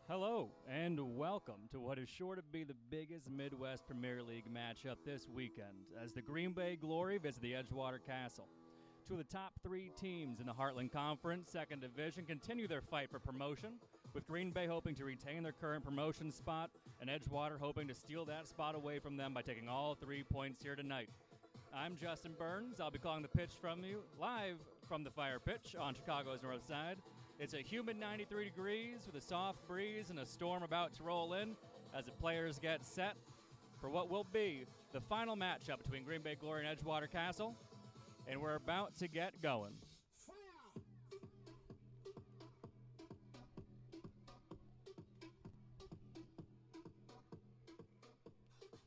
Hello, and welcome to what is sure to be the biggest Midwest Premier League matchup this weekend as the Green Bay Glory visit the Edgewater Castle. Two of the top three teams in the Heartland Conference, Second Division, continue their fight for promotion, with Green Bay hoping to retain their current promotion spot and Edgewater hoping to steal that spot away from them by taking all 3 points here tonight. I'm Justin Burns. I'll be calling the pitch from you live from the Fire Pitch on Chicago's North Side. It's a humid 93 degrees with a soft breeze and a storm about to roll in as the players get set for what will be the final matchup between Green Bay Glory and Edgewater Castle. And we're about to get going.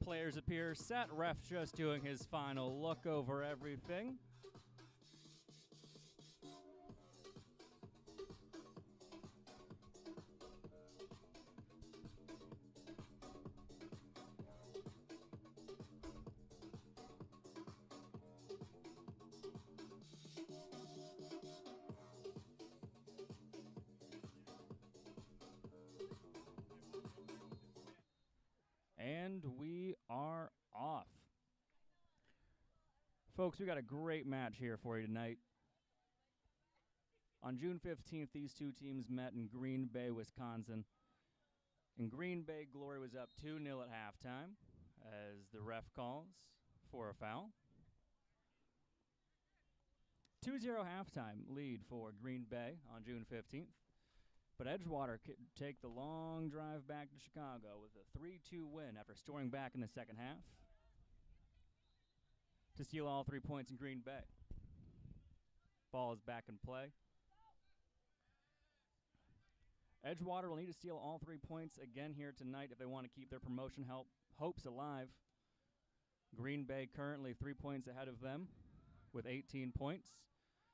Players appear set. Ref just doing his final look over everything. And we are off. Folks, we got a great match here for you tonight. On June 15th, these two teams met in Green Bay, Wisconsin. And Green Bay Glory was up 2-0 at halftime as the ref calls for a foul. 2-0 halftime lead for Green Bay on June 15th. But Edgewater could take the long drive back to Chicago with a 3-2 win after storming back in the second half to steal all 3 points in Green Bay. Ball is back in play. Edgewater will need to steal all 3 points again here tonight if they want to keep their promotion hopes alive. Green Bay currently 3 points ahead of them with 18 points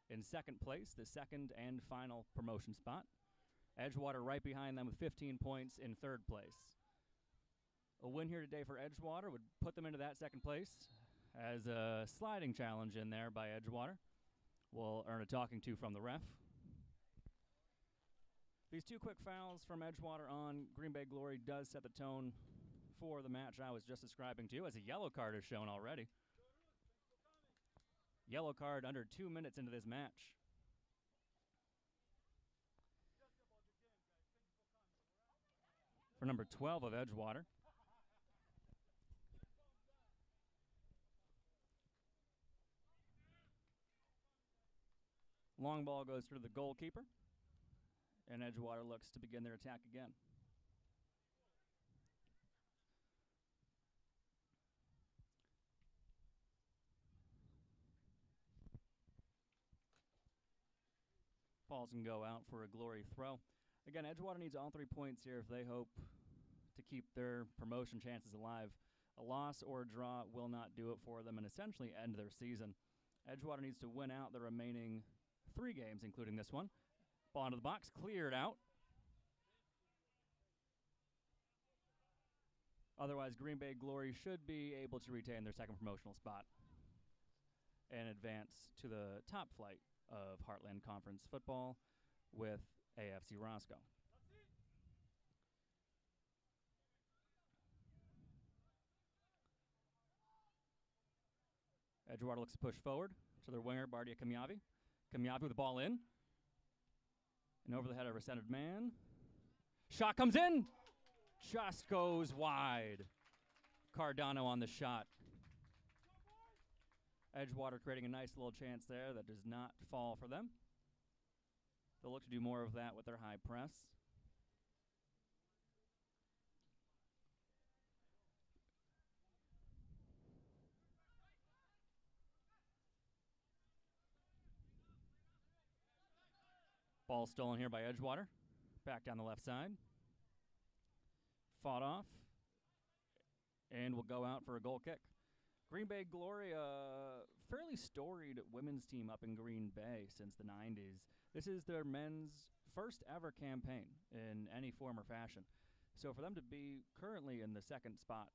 in second place, the second and final promotion spot. Edgewater right behind them with 15 points in third place. A win here today for Edgewater would put them into that second place as a sliding challenge in there by Edgewater. We'll earn a talking to from the ref. These two quick fouls from Edgewater on Green Bay Glory does set the tone for the match I was just describing to you, as a yellow card is shown already. Yellow card under 2 minutes into this match. For number 12 of Edgewater. Long ball goes through the goalkeeper, and Edgewater looks to begin their attack again. Ball's can go out for a Glory throw. Again, Edgewater needs all 3 points here if they hope to keep their promotion chances alive. A loss or a draw will not do it for them and essentially end their season. Edgewater needs to win out the remaining 3 games, including this one. Ball into the box, cleared out. Otherwise, Green Bay Glory should be able to retain their second promotional spot and advance to the top flight of Heartland Conference football with AFC Roscoe. Edgewater looks to push forward to their winger, Bardia Kamyavi. Kamyavi with the ball in. And over the head of a centered man. Shot comes in! Just goes wide. Cardano on the shot. Edgewater creating a nice little chance there that does not fall for them. They'll look to do more of that with their high press. Ball stolen here by Edgewater. Back down the left side. Fought off. And will go out for a goal kick. Green Bay Glory, a fairly storied women's team up in Green Bay since the 90s. This is their men's first ever campaign in any form or fashion. So for them to be currently in the second spot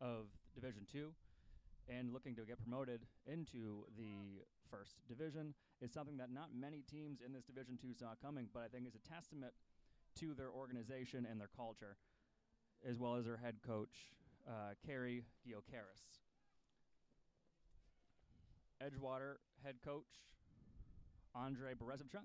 of Division II and looking to get promoted into the first division is something that not many teams in this Division II saw coming, but I think is a testament to their organization and their culture, as well as their head coach, Kerry Giocaris. Edgewater head coach, Andrei Berezovchuk.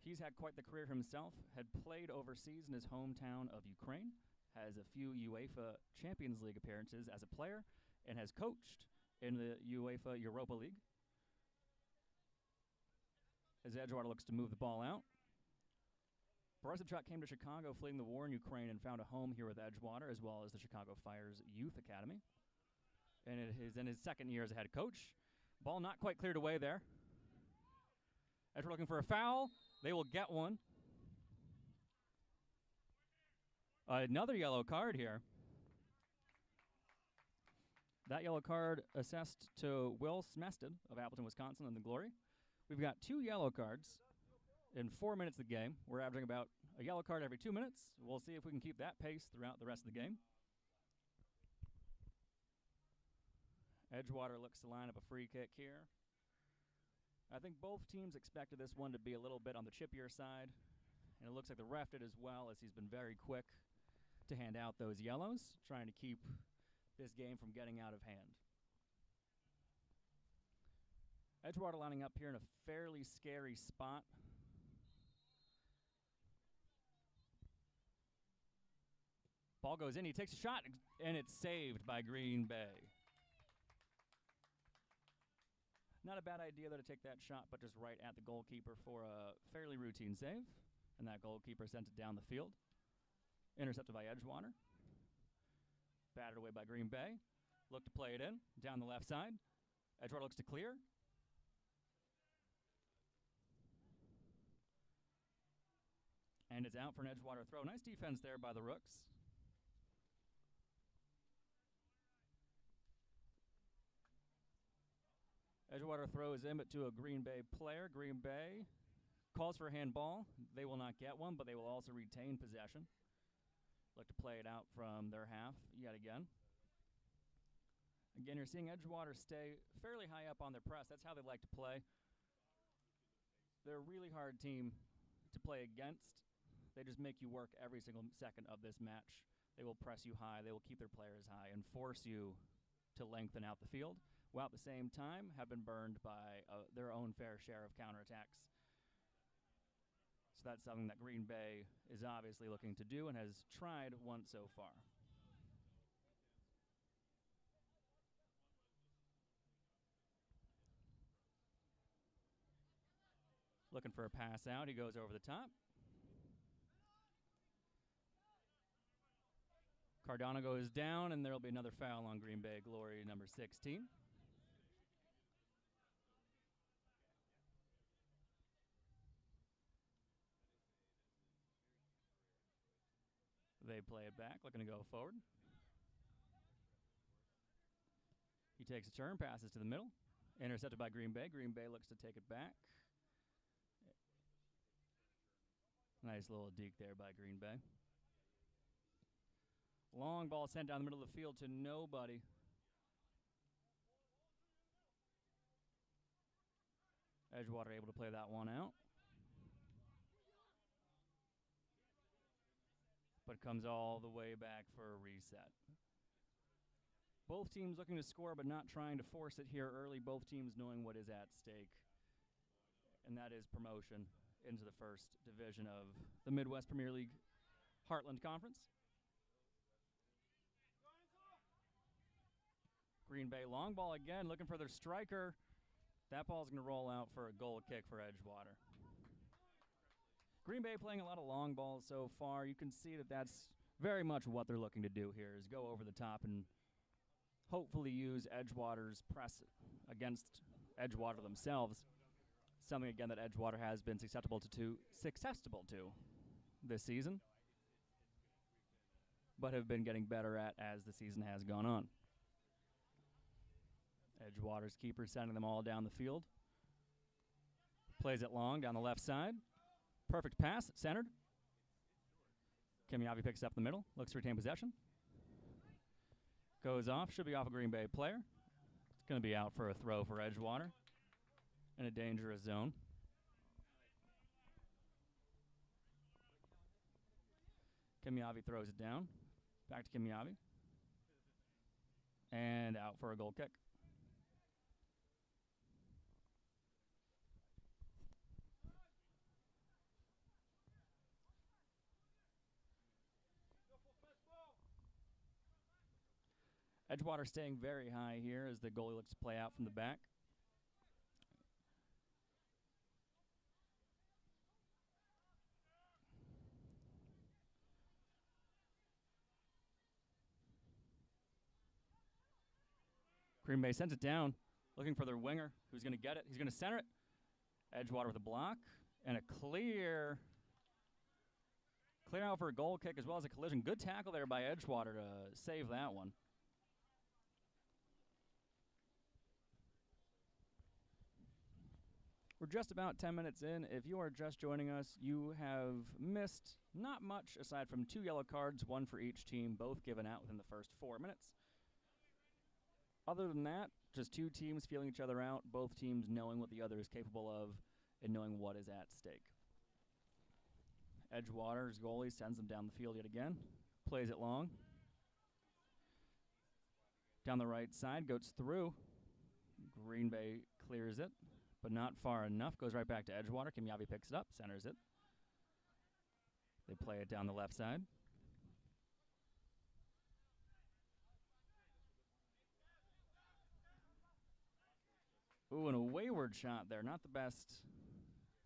He's had quite the career himself, had played overseas in his hometown of Ukraine, has a few UEFA Champions League appearances as a player, and has coached in the UEFA Europa League. As Edgewater looks to move the ball out. Berezovchuk came to Chicago fleeing the war in Ukraine and found a home here with Edgewater, as well as the Chicago Fire's Youth Academy. And it is in his second year as a head coach. Ball not quite cleared away there. Edgewater looking for a foul. They will get one. Another yellow card here. That yellow card assessed to Will Smested of Appleton, Wisconsin in the Glory. We've got 2 yellow cards in 4 minutes of the game. We're averaging about a yellow card every 2 minutes. We'll see if we can keep that pace throughout the rest of the game. Edgewater looks to line up a free kick here. I think both teams expected this one to be a little bit on the chippier side, and it looks like the ref did as well, as he's been very quick to hand out those yellows, trying to keep this game from getting out of hand. Edgewater lining up here in a fairly scary spot. Ball goes in, he takes a shot, and it's saved by Green Bay. Not a bad idea, though, to take that shot, but just right at the goalkeeper for a fairly routine save. And that goalkeeper sent it down the field. Intercepted by Edgewater. Batted away by Green Bay. Look to play it in, down the left side. Edgewater looks to clear. And it's out for an Edgewater throw. Nice defense there by the Rooks. Edgewater throws in, but to a Green Bay player. Green Bay calls for a handball. They will not get one, but they will also retain possession. Look to play it out from their half yet again. Again, you're seeing Edgewater stay fairly high up on their press. That's how they like to play. They're a really hard team to play against. They just make you work every single second of this match. They will press you high. They will keep their players high and force you to lengthen out the field, while at the same time have been burned by their own fair share of counterattacks. So that's something that Green Bay is obviously looking to do and has tried once so far. Looking for a pass out. He goes over the top. Cardano goes down, and there will be another foul on Green Bay Glory, number 16. They play it back, looking to go forward. He takes a turn, passes to the middle. Intercepted by Green Bay. Green Bay looks to take it back. Nice little deke there by Green Bay. Long ball sent down the middle of the field to nobody. Edgewater able to play that one out. But comes all the way back for a reset. Both teams looking to score, but not trying to force it here early. Both teams knowing what is at stake, and that is promotion into the first division of the Midwest Premier League Heartland Conference. Green Bay long ball again, looking for their striker. That ball's going to roll out for a goal kick for Edgewater. Green Bay playing a lot of long balls so far. You can see that that's very much what they're looking to do here, is go over the top and hopefully use Edgewater's press against Edgewater themselves. Something, again, that Edgewater has been susceptible to this season, but have been getting better at as the season has gone on. Edgewater's keeper sending them all down the field. Plays it long down the left side. Perfect pass, centered. Kimiavi picks up the middle, looks to retain possession. Goes off, should be off a Green Bay player. It's going to be out for a throw for Edgewater in a dangerous zone. Kimyavi throws it down. Back to Kimyavi. And out for a goal kick. Edgewater staying very high here as the goalie looks to play out from the back. Green Bay sends it down, looking for their winger, who's going to get it. He's going to center it. Edgewater with a block and a clear out for a goal kick as well as a collision. Good tackle there by Edgewater to save that one. We're just about 10 minutes in. If you are just joining us, you have missed not much aside from 2 yellow cards, 1 for each team, both given out within the first 4 minutes. Other than that, just 2 teams feeling each other out, both teams knowing what the other is capable of and knowing what is at stake. Edgewater's goalie sends them down the field yet again, plays it long. Down the right side, goes through. Green Bay clears it, but not far enough. Goes right back to Edgewater. Kimyavi picks it up, centers it. They play it down the left side. Ooh, and a wayward shot there. Not the best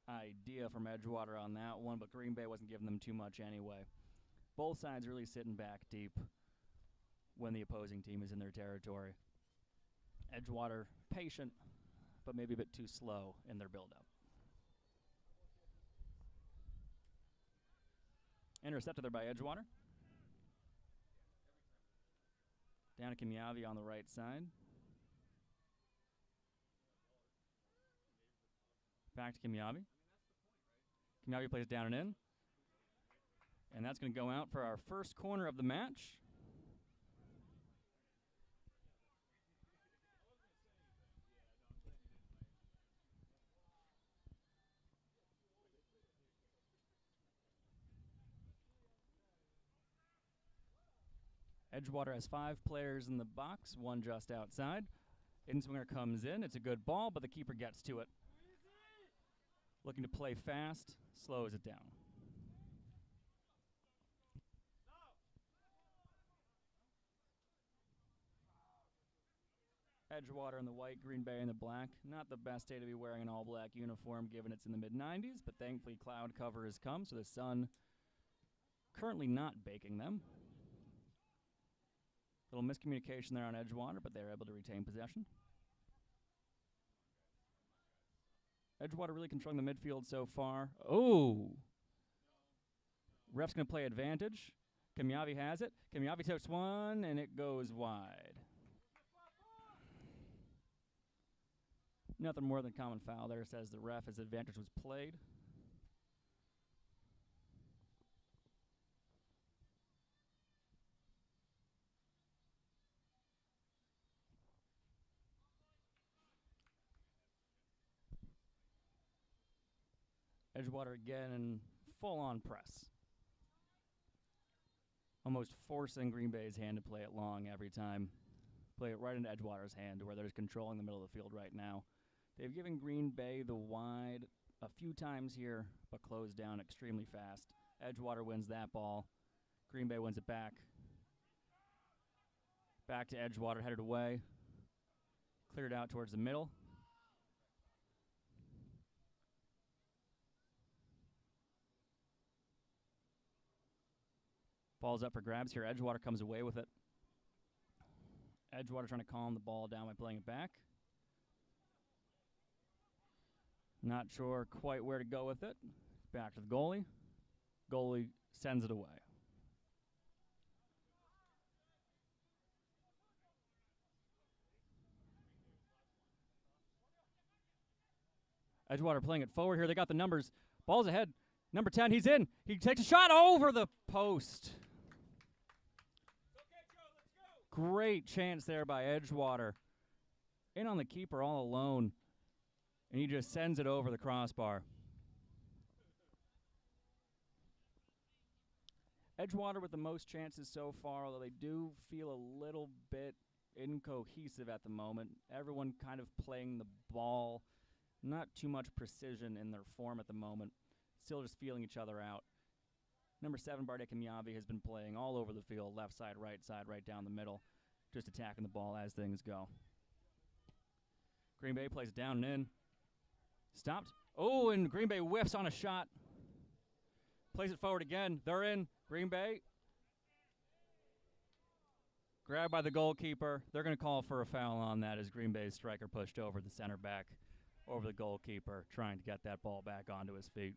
idea from Edgewater on that one, but Green Bay wasn't giving them too much anyway. Both sides really sitting back deep when the opposing team is in their territory. Edgewater patient, but maybe a bit too slow in their build-up. Intercepted there by Edgewater. Down to Kimyavi on the right side. Back to Kimyavi. Kimyavi plays down and in. And that's going to go out for our first corner of the match. Edgewater has 5 players in the box, 1 just outside. In-swinger comes in. It's a good ball, but the keeper gets to it. Looking to play fast, slows it down. Edgewater in the white, Green Bay in the black. Not the best day to be wearing an all-black uniform given it's in the mid-90s, but thankfully cloud cover has come, so the sun currently not baking them. Little miscommunication there on Edgewater, but they're able to retain possession. Edgewater really controlling the midfield so far. Oh! Ref's going to play advantage. Kimyavi has it. Kimyavi takes one, and it goes wide. Nothing more than common foul there, says the ref, as advantage was played. Edgewater again in full-on press. Almost forcing Green Bay's hand to play it long every time. Play it right into Edgewater's hand where they're just controlling the middle of the field right now. They've given Green Bay the wide a few times here, but closed down extremely fast. Edgewater wins that ball. Green Bay wins it back. Back to Edgewater, headed away. Cleared out towards the middle. Ball's up for grabs here. Edgewater comes away with it. Edgewater trying to calm the ball down by playing it back. Not sure quite where to go with it. Back to the goalie. Goalie sends it away. Edgewater playing it forward here. They got the numbers. Ball's ahead. Number 10, he's in. He takes a shot over the post. Great chance there by Edgewater. In on the keeper all alone. And he just sends it over the crossbar. Edgewater with the most chances so far, although they do feel a little bit incohesive at the moment. Everyone kind of playing the ball, not too much precision in their form at the moment. Still just feeling each other out. Number 7, Bartek Kamyavi, has been playing all over the field, left side, right down the middle, just attacking the ball as things go. Green Bay plays it down and in. Stopped. Oh, and Green Bay whiffs on a shot. Plays it forward again. They're in. Green Bay. Grabbed by the goalkeeper. They're going to call for a foul on that as Green Bay's striker pushed over the center back, over the goalkeeper, trying to get that ball back onto his feet.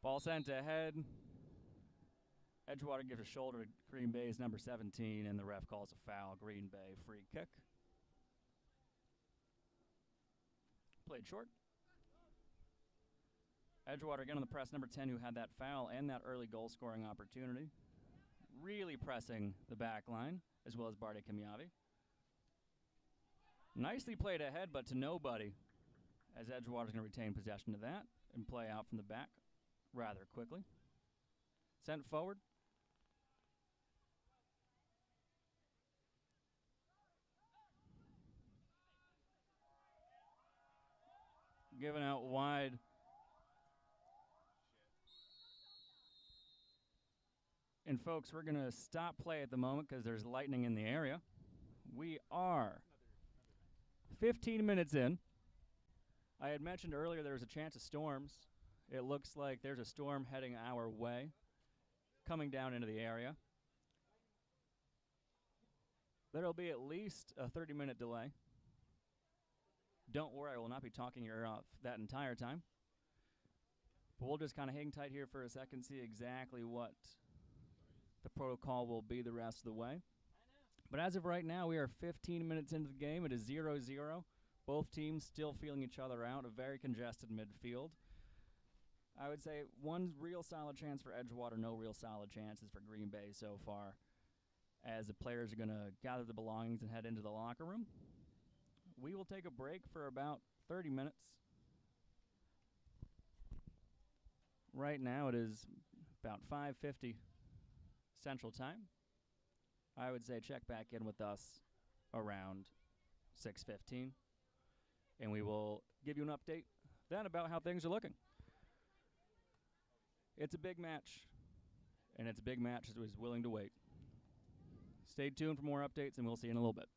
Ball sent ahead. Edgewater gives a shoulder to Green Bay's number 17, and the ref calls a foul. Green Bay free kick. Played short. Edgewater again on the press, number 10, who had that foul and that early goal-scoring opportunity. Really pressing the back line, as well as Bartek Kamyavi. Nicely played ahead, but to nobody, as Edgewater's going to retain possession of that and play out from the back rather quickly. Sent forward. Given out wide. And folks, we're going to stop play at the moment because there's lightning in the area. We are 15 minutes in. I had mentioned earlier there was a chance of storms. It looks like there's a storm heading our way, coming down into the area. There'll be at least a 30-minute delay. Don't worry, I will not be talking your ear off that entire time. But we'll just kind of hang tight here for a second, see exactly what the protocol will be the rest of the way. But as of right now, we are 15 minutes into the game. It is 0-0. Both teams still feeling each other out. A very congested midfield. I would say one real solid chance for Edgewater, no real solid chances for Green Bay so far, as the players are going to gather the belongings and head into the locker room. We will take a break for about 30 minutes. Right now it is about 5:50 Central Time. I would say check back in with us around 6:15, and we will give you an update then about how things are looking. It's a big match, and it's a big match that was willing to wait. Stay tuned for more updates, and we'll see you in a little bit.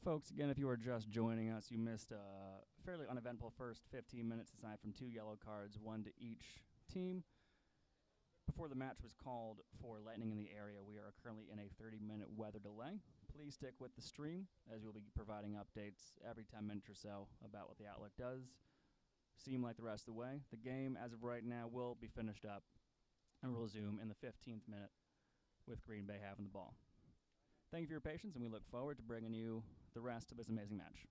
Folks, again, if you are just joining us, you missed a fairly uneventful first 15 minutes aside from 2 yellow cards, 1 to each team. Before the match was called for lightning in the area, we are currently in a 30-minute weather delay. Please stick with the stream, as we'll be providing updates every 10 minutes or so about what the outlook does seem like the rest of the way. The game, as of right now, will be finished up and will resume in the 15th minute with Green Bay having the ball. Thank you for your patience, and we look forward to bringing you the rest of this amazing match.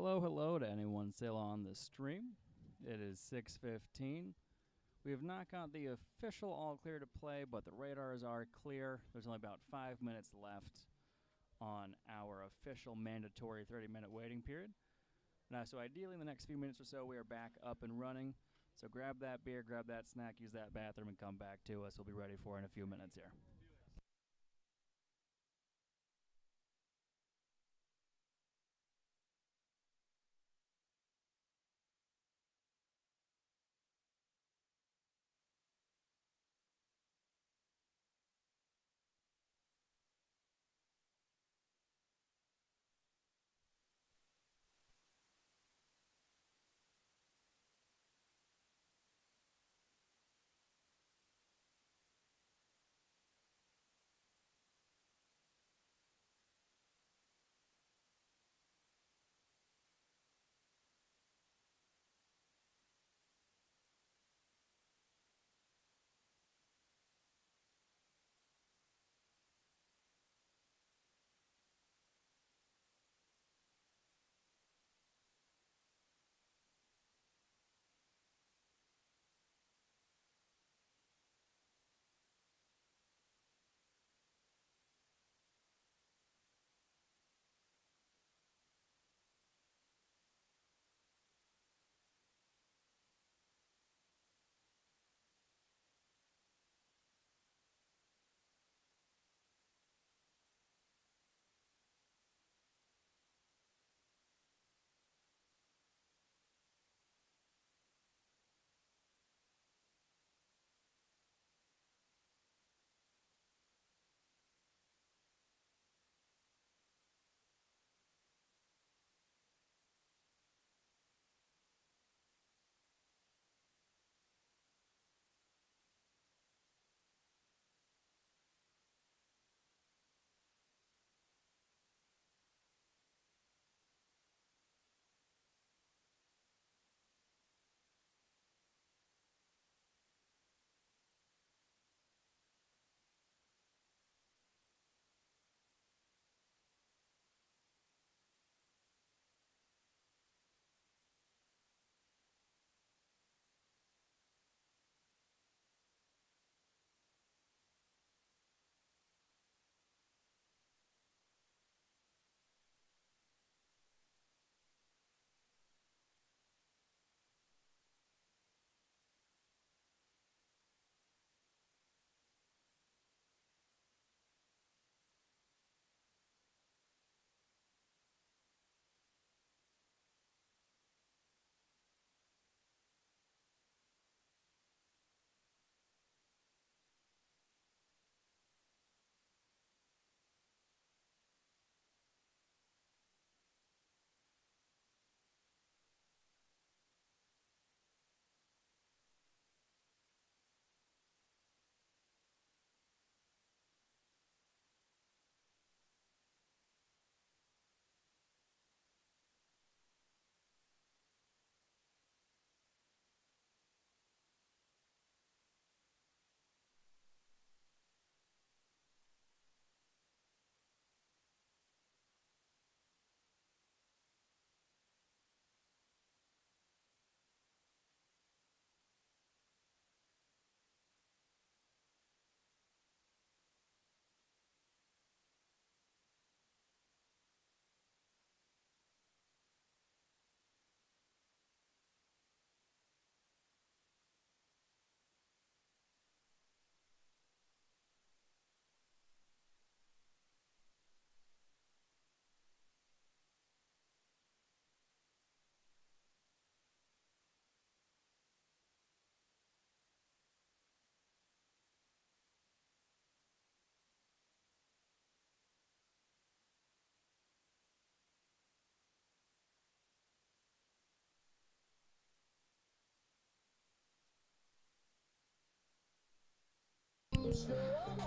Hello to anyone still on the stream. It is 6:15. We have not got the official all clear to play, but the radars are clear. There's only about 5 minutes left on our official mandatory 30-minute waiting period. Now, so ideally in the next few minutes or so, we are back up and running. So grab that beer, grab that snack, use that bathroom, and come back to us. We'll be ready for it in a few minutes here.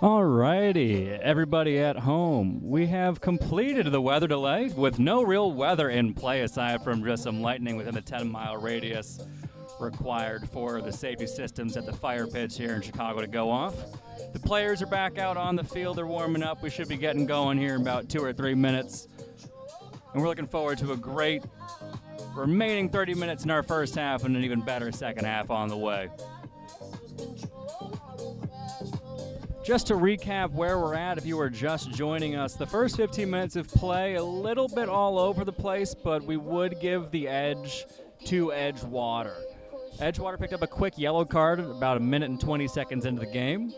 Alrighty, everybody at home, we have completed the weather delay with no real weather in play aside from just some lightning within the 10-mile radius required for the safety systems at the fire pits here in Chicago to go off. The players are back out on the field, they're warming up. We should be getting going here in about 2 or 3 minutes. And we're looking forward to a great Remaining 30 minutes in our first half and an even better second half on the way. Just to recap where we're at, if you were just joining us, the first 15 minutes of play, a little bit all over the place, but we would give the edge to Edgewater. Edgewater picked up a quick yellow card about 1 minute and 20 seconds into the game.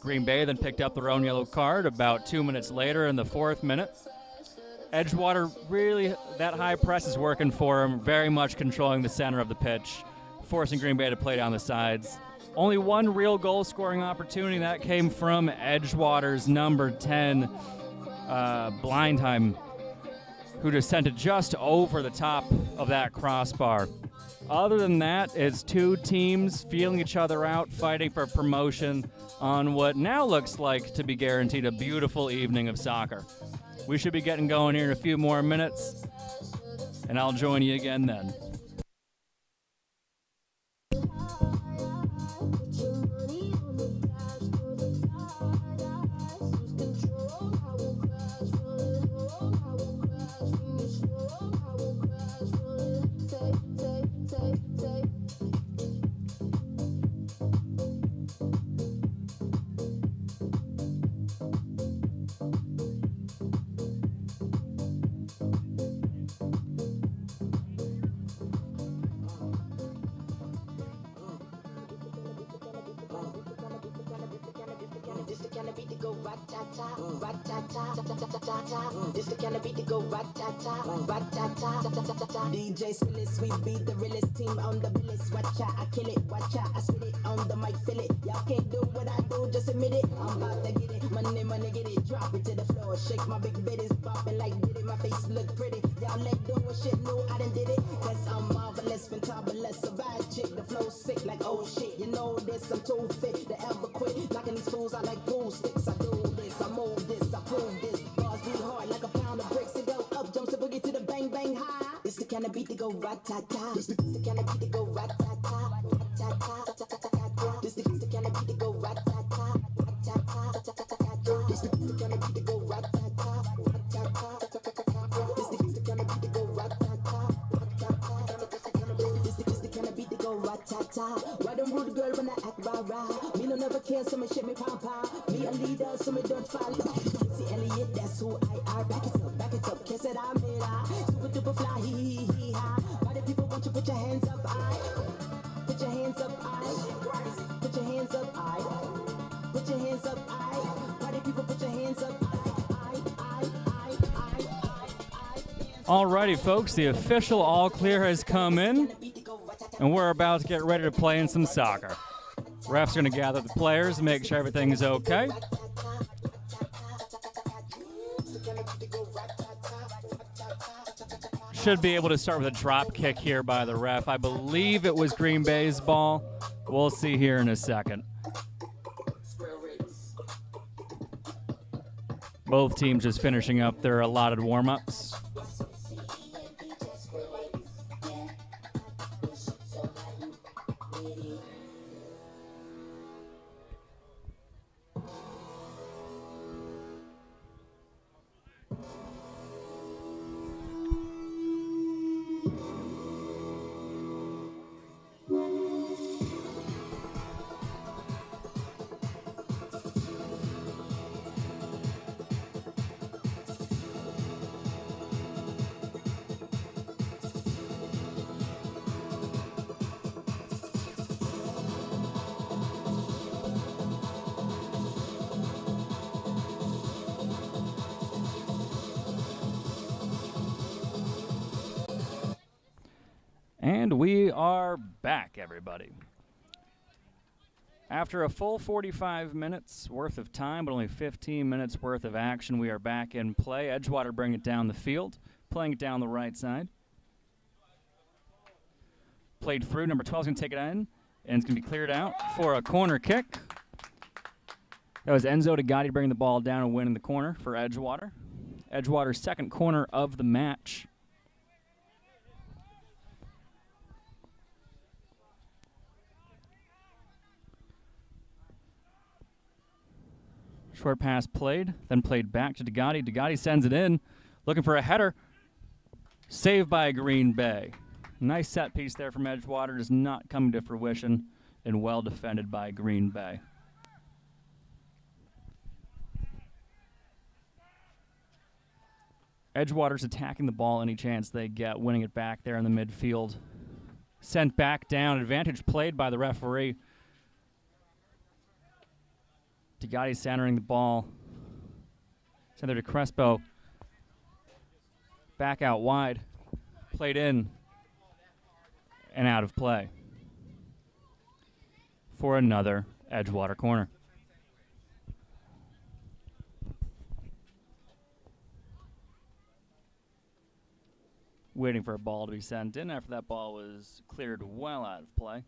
Green Bay then picked up their own yellow card about 2 minutes later in the 4th minute. Edgewater, really, that high press is working for him, very much controlling the center of the pitch, forcing Green Bay to play down the sides. Only one real goal-scoring opportunity, that came from Edgewater's number 10, Blindheim, who just sent it just over the top of that crossbar. Other than that, it's two teams feeling each other out, fighting for promotion on what now looks like to be guaranteed a beautiful evening of soccer. We should be getting going here in a few more minutes, and I'll join you again then. This the kind of beat to go rat-ta-ta, rat-ta-ta. DJ Spillis, we beat the realest team on the billis. Watch out, I kill it, watch out, I spit it on the mic, feel it. Y'all can't do what I do, just admit it. I'm about to get it, money, get it. Drop it to the floor, shake my big bitties, bopping like did it. My face look pretty, y'all let do what shit, no, I done did it. Cause I'm marvelous, fantabulous, a bad chick. The flow sick like oh shit, you know this, I'm too fit to ever quit. Knocking these fools out like pool sticks. I do this, I move this, I prove this. Bars be hard like a pound of bricks. It go up, jumps the boogie to the bang bang high. This the kind of beat to go rat-ta-ta. This the kind of beat to go rat-ta-ta, rat-ta-ta. This the kind of beat to go rat-ta-ta, rat-ta-ta. This the kind of beat to go rat-ta-ta, rat-ta-ta. This the kind of beat to go rat-ta-ta, rat-ta-ta. This the kind of beat to go rat-ta-ta. Why don't rude girl when I act rah-rah? Me no never care, so me shit me pom-pom. Me a leader, so me don't follow. See Elliot, that's who I are. Back it up, kiss it, I'm it, super duper fly, hee-hee-hee-ha. Why do people want you put your hands up, put your hands up, put your hands up, put your hands up, why do people put your hands up, Alrighty, folks, the official all clear has come in, and we're about to get ready to play in some soccer. Refs are going to gather the players, make sure everything is okay. Should be able to start with a drop kick here by the ref. I believe it was Green Bay's ball. We'll see here in a second. Both teams just finishing up their allotted warm-ups. And we are back, everybody. After a full 45 minutes worth of time, but only 15 minutes worth of action, we are back in play. Edgewater bring it down the field, playing it down the right side. Played through, number 12 is going to take it in, and it's going to be cleared out for a corner kick. That was Enzo Degatti bringing the ball down and winning the corner for Edgewater. Edgewater's second corner of the match. Short pass played, then played back to Degatti. Degatti sends it in, looking for a header. Saved by Green Bay. Nice set piece there from Edgewater, just not coming to fruition, and well defended by Green Bay. Edgewater's attacking the ball any chance they get, winning it back there in the midfield. Sent back down, advantage played by the referee. Tigati centering the ball. Sent there to Crespo. Back out wide. Played in and out of play for another Edgewater corner. Waiting for a ball to be sent in after that ball was cleared well out of play.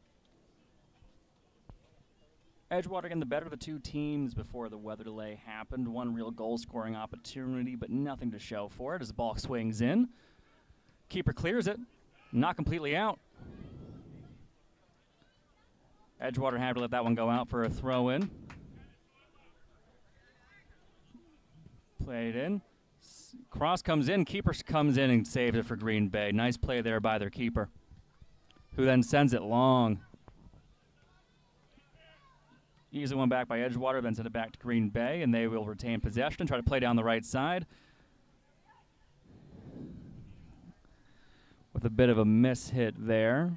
Edgewater getting the better of the two teams before the weather delay happened. One real goal-scoring opportunity, but nothing to show for it as the ball swings in. Keeper clears it. Not completely out. Edgewater had to let that one go out for a throw-in. Played in. Cross comes in. Keeper comes in and saves it for Green Bay. Nice play there by their keeper, who then sends it long. Easy one back by Edgewater, then send it back to Green Bay, and they will retain possession and try to play down the right side. With a bit of a miss hit there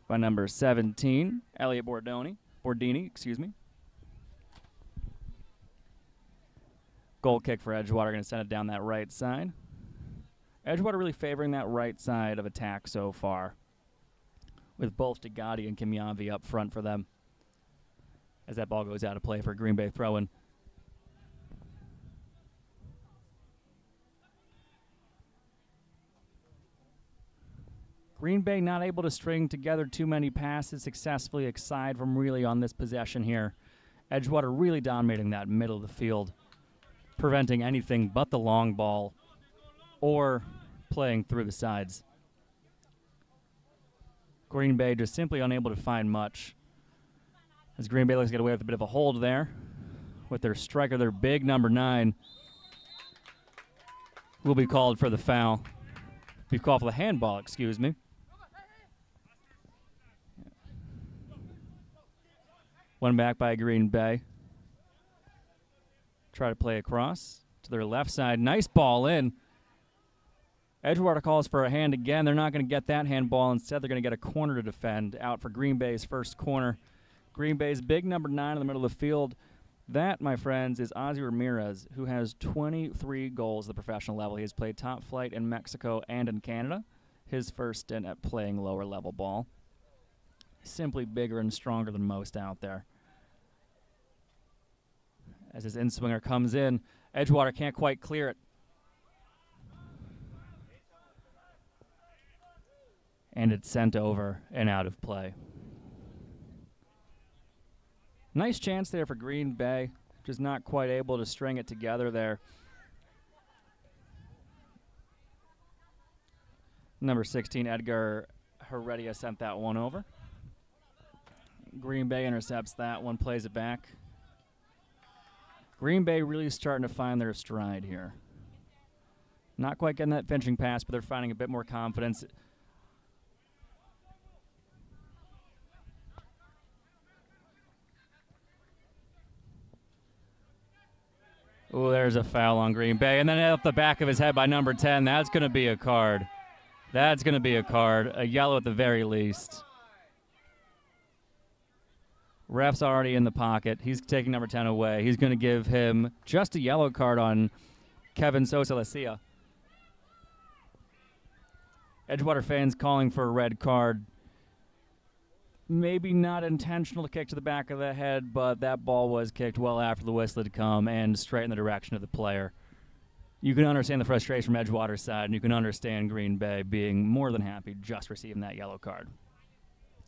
by number 17, Elliot Bordini. Goal kick for Edgewater, going to send it down that right side. Edgewater really favoring that right side of attack so far, with both Tigati and Kimyavi up front for them, as that ball goes out of play for a Green Bay throw-in. Green Bay not able to string together too many passes successfully, aside from really on this possession here. Edgewater really dominating that middle of the field, preventing anything but the long ball or playing through the sides. Green Bay just simply unable to find much, as Green Bay looks to get away with a bit of a hold there with their striker, their big number 9, will be called for the foul. Be called for the handball, excuse me. One back by Green Bay. Try to play across to their left side. Nice ball in. Edgewater calls for a hand again. They're not going to get that handball. Instead, they're going to get a corner to defend out for Green Bay's first corner. Green Bay's big number 9 in the middle of the field. That, my friends, is Ozzy Ramirez, who has 23 goals at the professional level. He has played top flight in Mexico and in Canada. His first stint at playing lower level ball. Simply bigger and stronger than most out there. As his in-swinger comes in, Edgewater can't quite clear it. And it's sent over and out of play. Nice chance there for Green Bay, just not quite able to string it together there. Number 16, Edgar Heredia sent that one over. Green Bay intercepts that one, plays it back. Green Bay really starting to find their stride here. Not quite getting that finishing pass, but they're finding a bit more confidence. Oh, there's a foul on Green Bay. And then up the back of his head by number 10. That's going to be a card. That's going to be a card. A yellow at the very least. Ref's already in the pocket. He's taking number 10 away. He's going to give him just a yellow card on Kevin Sosa-Lacia. Edgewater fans calling for a red card. Maybe not intentional to kick to the back of the head, but that ball was kicked well after the whistle had come and straight in the direction of the player. You can understand the frustration from Edgewater's side, and you can understand Green Bay being more than happy just receiving that yellow card.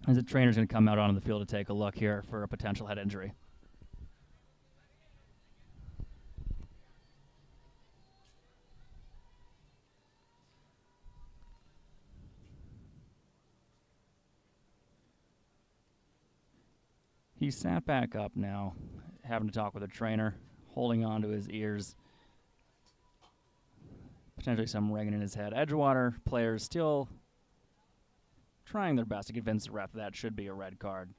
As the trainer's going to come out onto the field to take a look here for a potential head injury. He sat back up now, having to talk with the trainer, holding on to his ears. potentially some ringing in his head. Edgewater players still trying their best to convince the ref that should be a red card.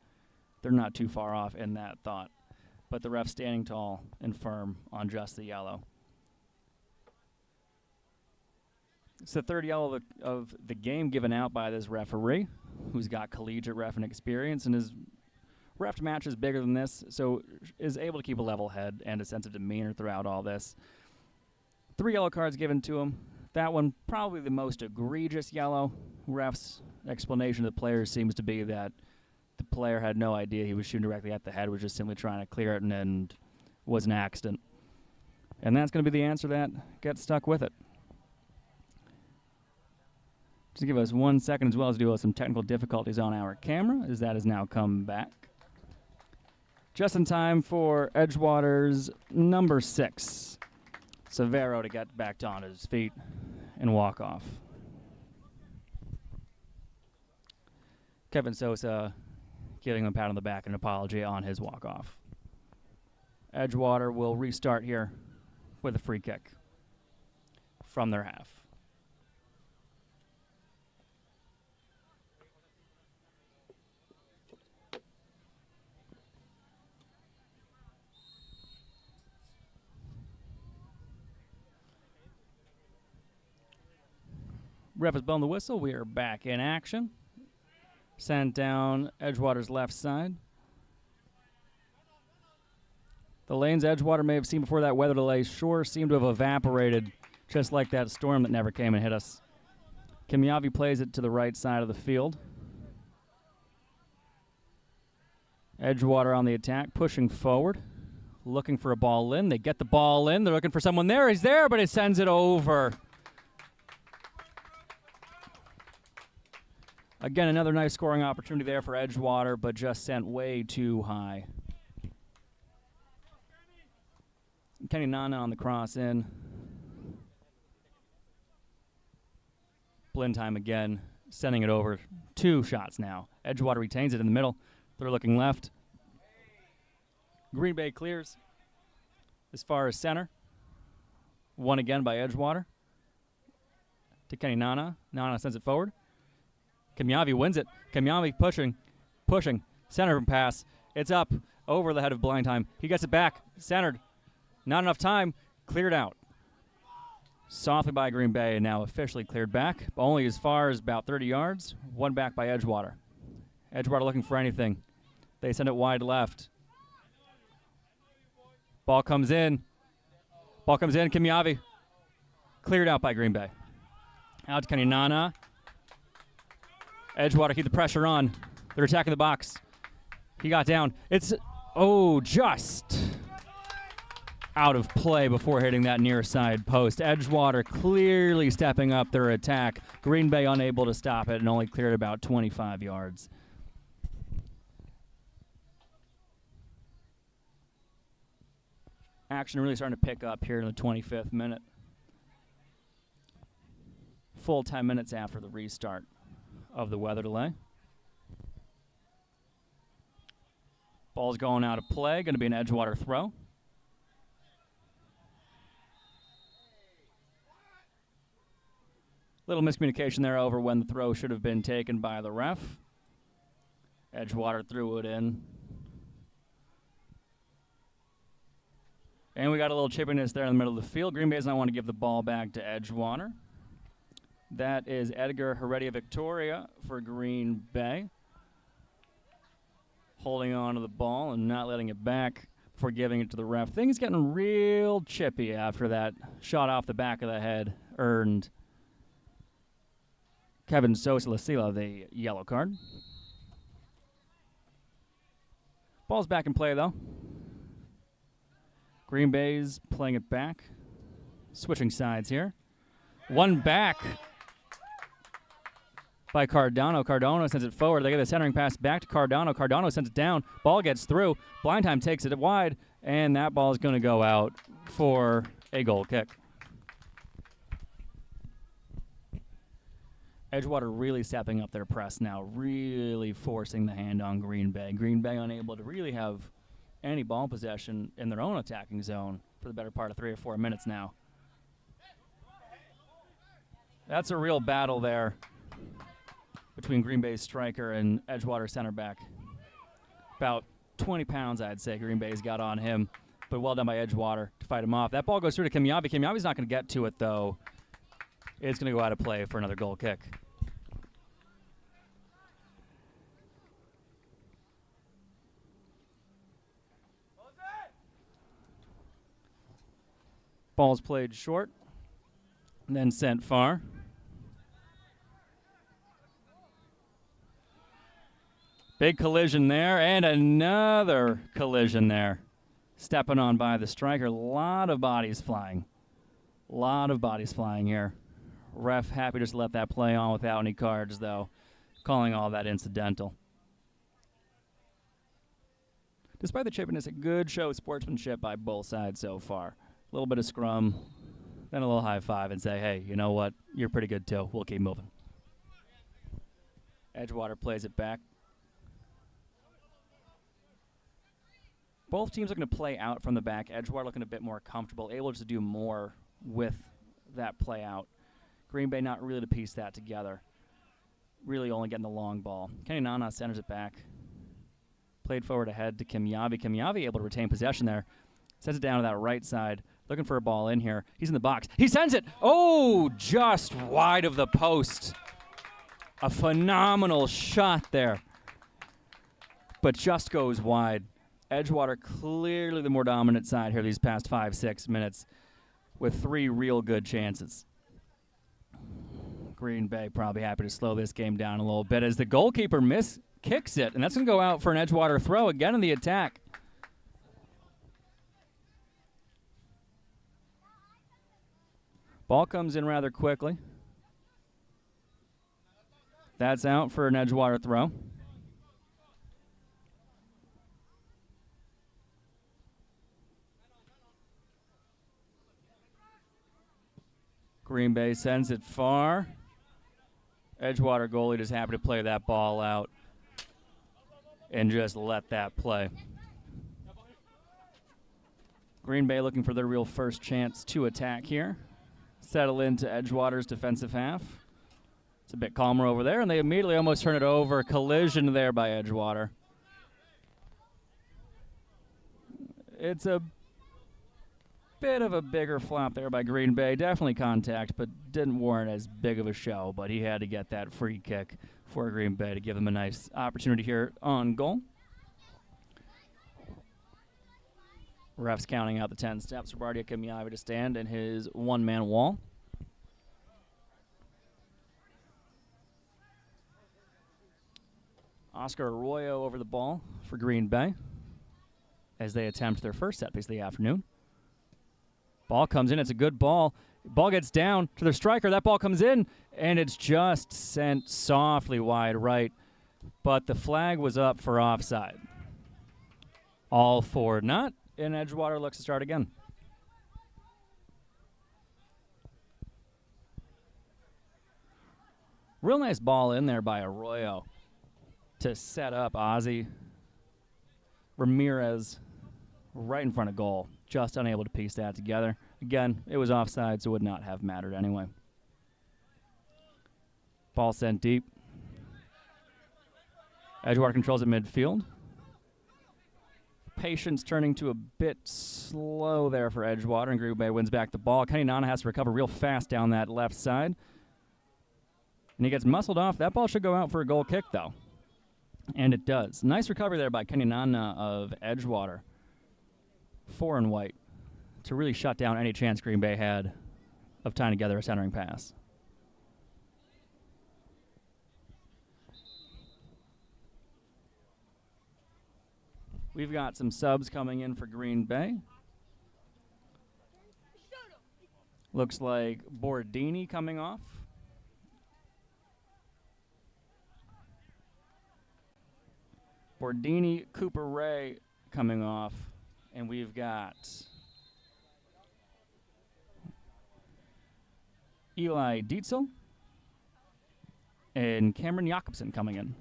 They're not too far off in that thought. But the ref standing tall and firm on just the yellow. It's the third yellow of the game given out by this referee, who's got collegiate reffing experience and his ref match is bigger than this, so is able to keep a level head and a sense of demeanor throughout all this. 3 yellow cards given to him. That one probably the most egregious yellow. Ref's explanation to the players seems to be that the player had no idea he was shooting directly at the head, was just simply trying to clear it and was an accident. And that's going to be the answer that gets stuck with it. Just give us 1 second as well as deal with some technical difficulties on our camera, as that has now come back. Just in time for Edgewater's number 6, Severo, to get back on his feet and walk off. Kevin Sosa giving him a pat on the back and an apology on his walk-off. Edgewater will restart here with a free kick from their half. Ref has blown the whistle. We are back in action. Sent down Edgewater's left side. The lanes Edgewater may have seen before that weather delay sure seem to have evaporated, just like that storm that never came and hit us. Kimyavi plays it to the right side of the field. Edgewater on the attack, pushing forward, looking for a ball in. They get the ball in. They're looking for someone there. He's there, but it sends it over. Again, another nice scoring opportunity there for Edgewater, but just sent way too high. Kenny Nana on the cross in. Blend time again, sending it over. 2 shots now. Edgewater retains it in the middle. They're looking left. Green Bay clears as far as center. One again by Edgewater. To Kenny Nana. Nana sends it forward. Kimyavi wins it. Kimyavi pushing. Center pass. It's up over the head of Blind Time. He gets it back. Centered. Not enough time. Cleared out. Softly by Green Bay, and now officially cleared back. Only as far as about 30 yards. One back by Edgewater. Edgewater looking for anything. They send it wide left. Ball comes in. Kimyavi. Cleared out by Green Bay. Out to Kenny Nana. Edgewater keep the pressure on. They're attacking the box. He got down. It's, just out of play before hitting that near side post. Edgewater clearly stepping up their attack. Green Bay unable to stop it and only cleared about 25 yards. Action really starting to pick up here in the 25th minute. Full 10 minutes after the restart of the weather delay. Ball's going out of play, going to be an Edgewater throw. Little miscommunication there over when the throw should have been taken by the ref. Edgewater threw it in. And we got a little chippiness there in the middle of the field. Green Bay does not want to give the ball back to Edgewater. That is Edgar Heredia Victoria for Green Bay. Holding on to the ball and not letting it back before giving it to the ref. Things getting real chippy after that shot off the back of the head earned Kevin Sosa Lasila the yellow card. Ball's back in play, though. Green Bay's playing it back. Switching sides here. One back by Cardano. Cardano sends it forward. They get the centering pass back to Cardano. Cardano sends it down. Ball gets through. Blind Time takes it wide, and that ball is going to go out for a goal kick. Edgewater really stepping up their press now, really forcing the hand on Green Bay. Green Bay unable to really have any ball possession in their own attacking zone for the better part of 3 or 4 minutes now. That's a real battle there between Green Bay's striker and Edgewater center back. About 20 pounds, I'd say, Green Bay's got on him. But well done by Edgewater to fight him off. That ball goes through to Kimyavi. Kimyavi's not going to get to it, though. It's going to go out of play for another goal kick. Ball's played short, and then sent far. Big collision there, and another collision there. Stepping on by the striker. A lot of bodies flying. A lot of bodies flying here. Ref happy just to let that play on without any cards, though. Calling all that incidental. Despite the chippiness, a good show of sportsmanship by both sides so far. A little bit of scrum, then a little high five and say, hey, you know what? You're pretty good, too. We'll keep moving. Edgewater plays it back. Both teams looking to play out from the back. Edgewater looking a bit more comfortable, able to do more with that play out. Green Bay not really to piece that together. Really only getting the long ball. Kenny Nana centers it back. Played forward ahead to Kimyavi. Kimyavi able to retain possession there. Sends it down to that right side. Looking for a ball in here. He's in the box. He sends it. Oh, just wide of the post. A phenomenal shot there. But just goes wide. Edgewater clearly the more dominant side here these past 5-6 minutes with 3 real good chances. Green Bay probably happy to slow this game down a little bit as the goalkeeper kicks it, and that's going to go out for an Edgewater throw again in the attack. Ball comes in rather quickly. That's out for an Edgewater throw. Green Bay sends it far. Edgewater goalie just happy to play that ball out and just let that play. Green Bay looking for their real first chance to attack here. Settle into Edgewater's defensive half. It's a bit calmer over there, and they immediately almost turn it over. Collision there by Edgewater. It's a bit of a bigger flop there by Green Bay. Definitely contact, but didn't warrant as big of a show. But he had to get that free kick for Green Bay to give them a nice opportunity here on goal. Ref's counting out the 10 steps for Bardia Kimyavi to stand in his one-man wall. Oscar Arroyo over the ball for Green Bay as they attempt their first set piece of the afternoon. Ball comes in. It's a good ball. Ball gets down to their striker. That ball comes in, and it's just sent softly wide right. But the flag was up for offside. All for not, and Edgewater looks to start again. Real nice ball in there by Arroyo to set up Ozzy. Ramirez right in front of goal. Just unable to piece that together. Again, it was offside, so it would not have mattered anyway. Ball sent deep. Edgewater controls at midfield. Patience turning to a bit slow there for Edgewater, and Green Bay wins back the ball. Kenny Nana has to recover real fast down that left side. And he gets muscled off. That ball should go out for a goal kick, though. And it does. Nice recovery there by Kenny Nana of Edgewater. 4 and white to really shut down any chance Green Bay had of tying together a centering pass. We've got some subs coming in for Green Bay. Looks like Bordini coming off. Bordini, Cooper Ray coming off. And we've got Eli Dietzel and Cameron Jakobsen coming in.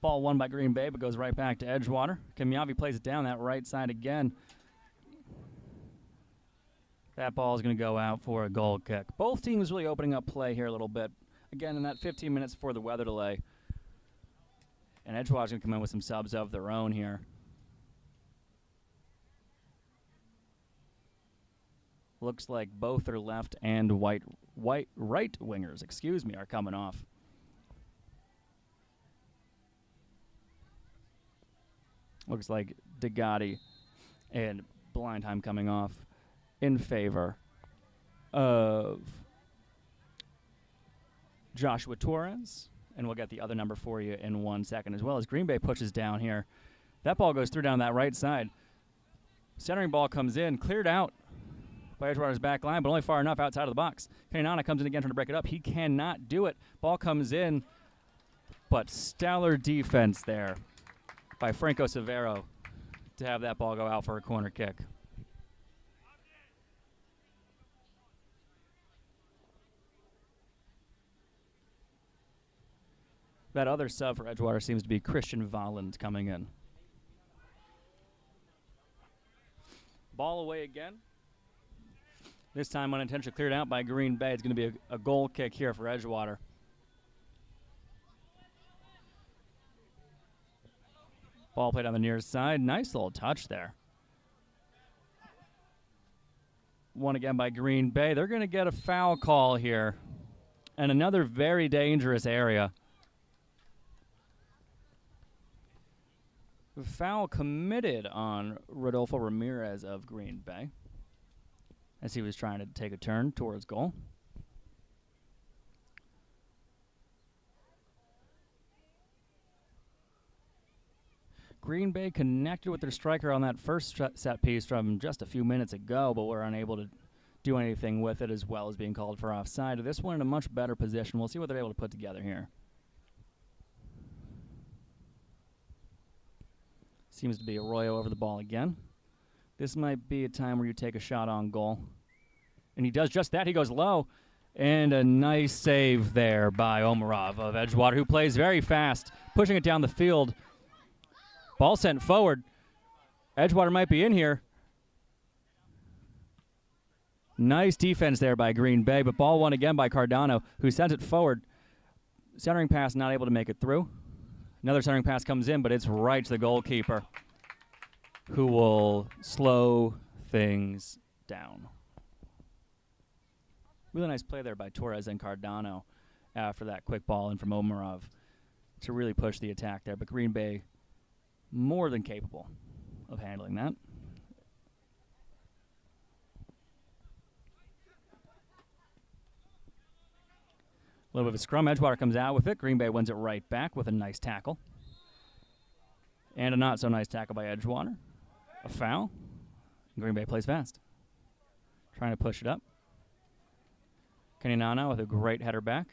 Ball won by Green Bay, but goes right back to Edgewater. Kimyavi plays it down that right side again. That ball is going to go out for a goal kick. Both teams really opening up play here a little bit. Again, in that 15 minutes before the weather delay. And Edgewater's going to come in with some subs of their own here. Looks like both their left and right wingers, are coming off. Looks like DeGotti and Blindheim coming off in favor of Joshua Torres. And we'll get the other number for you in 1 second, as well as Green Bay pushes down here. That ball goes through down that right side. Centering ball comes in, cleared out by Edgewater's back line, but only far enough outside of the box. Kenyanana comes in again trying to break it up. He cannot do it. Ball comes in, but stellar defense there by Franco Severo to have that ball go out for a corner kick. That other sub for Edgewater seems to be Christian Volland coming in. Ball away again. This time unintentionally cleared out by Green Bay. It's going to be a goal kick here for Edgewater. Ball played on the near side. Nice little touch there. One again by Green Bay. They're going to get a foul call here. And another very dangerous area. Foul committed on Rodolfo Ramirez of Green Bay as he was trying to take a turn towards goal. Green Bay connected with their striker on that first set piece from just a few minutes ago, but were unable to do anything with it, as well as being called for offside. This one in a much better position. We'll see what they're able to put together here. Seems to be Arroyo over the ball again. This might be a time where you take a shot on goal. And he does just that. He goes low. And a nice save there by Omarov of Edgewater, who plays very fast, pushing it down the field. Ball sent forward. Edgewater might be in here. Nice defense there by Green Bay, but ball won again by Cardano, who sends it forward. Centering pass not able to make it through. Another centering pass comes in, but it's right to the goalkeeper, who will slow things down. Really nice play there by Torres and Cardano after that quick ball in from Omarov to really push the attack there. But Green Bay more than capable of handling that. A little bit of a scrum. Edgewater comes out with it. Green Bay wins it right back with a nice tackle. And a not-so-nice tackle by Edgewater. A foul. Green Bay plays fast. Trying to push it up. Kenyanana with a great header back.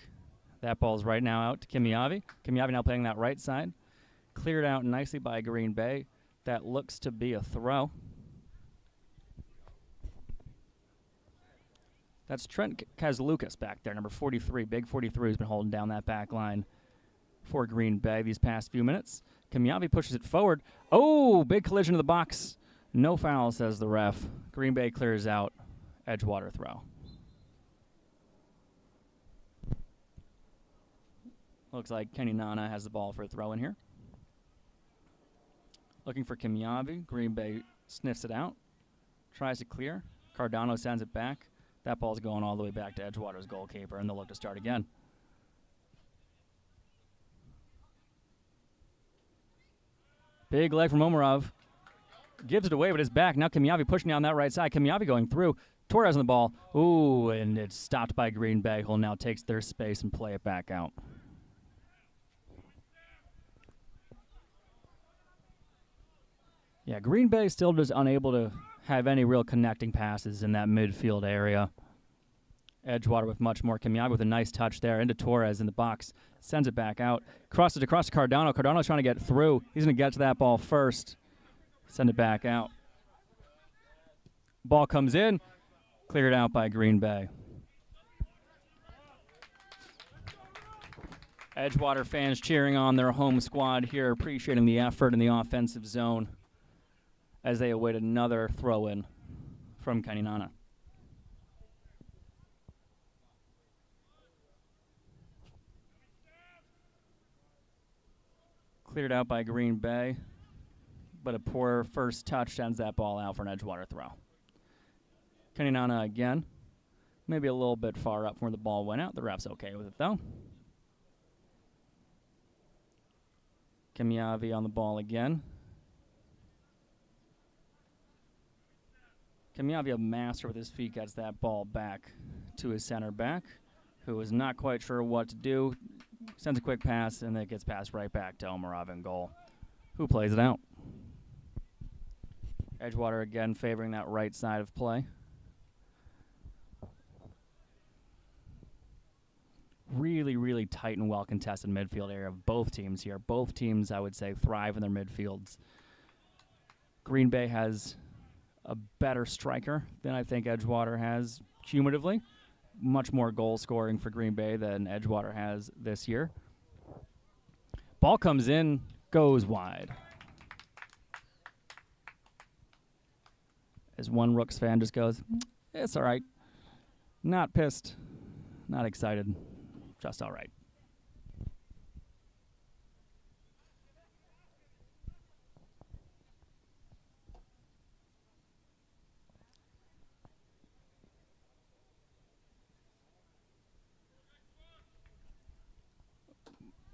That ball's right now out to Kimiavi. Kimiavi now playing that right side. Cleared out nicely by Green Bay. That looks to be a throw. That's Trent Kazlukas back there, number 43. Big 43 has been holding down that back line for Green Bay these past few minutes. Kimiavi pushes it forward. Oh, big collision to the box. No foul, says the ref. Green Bay clears out. Edgewater throw. Looks like Kenyanana has the ball for a throw in here. Looking for Kimiavi. Green Bay sniffs it out. Tries to clear. Cardano sends it back. That ball's going all the way back to Edgewater's goalkeeper, and they'll look to start again. Big leg from Omarov. Gives it away, but it's back. Now Kimiavi pushing down that right side. Kimiavi going through. Torres on the ball. Ooh, and it's stopped by Green Bay, who'll now take their space and play it back out. Yeah, Green Bay still just unable to have any real connecting passes in that midfield area. Edgewater with much more. Kimiavi with a nice touch there into Torres in the box. Sends it back out. Crosses across to Cardano. Cardano's trying to get through. He's going to get to that ball first. Send it back out. Ball comes in. Cleared out by Green Bay. Edgewater fans cheering on their home squad here, appreciating the effort in the offensive zone as they await another throw-in from Kenyanana. Cleared out by Green Bay, but a poor first touch sends that ball out for an Edgewater throw. Keninana again. Maybe a little bit far up from where the ball went out. The ref's okay with it, though. Kemiavi on the ball again. Kemiavi, a master with his feet, gets that ball back to his center back, who is not quite sure what to do. Sends a quick pass, and then it gets passed right back to Omarov in goal, who plays it out. Edgewater again favoring that right side of play. Really, really tight and well-contested midfield area of both teams here. Both teams, I would say, thrive in their midfields. Green Bay has a better striker than I think Edgewater has cumulatively. Much more goal scoring for Green Bay than Edgewater has this year. Ball comes in, goes wide. As one Rooks fan just goes, it's all right. Not pissed, not excited, just all right.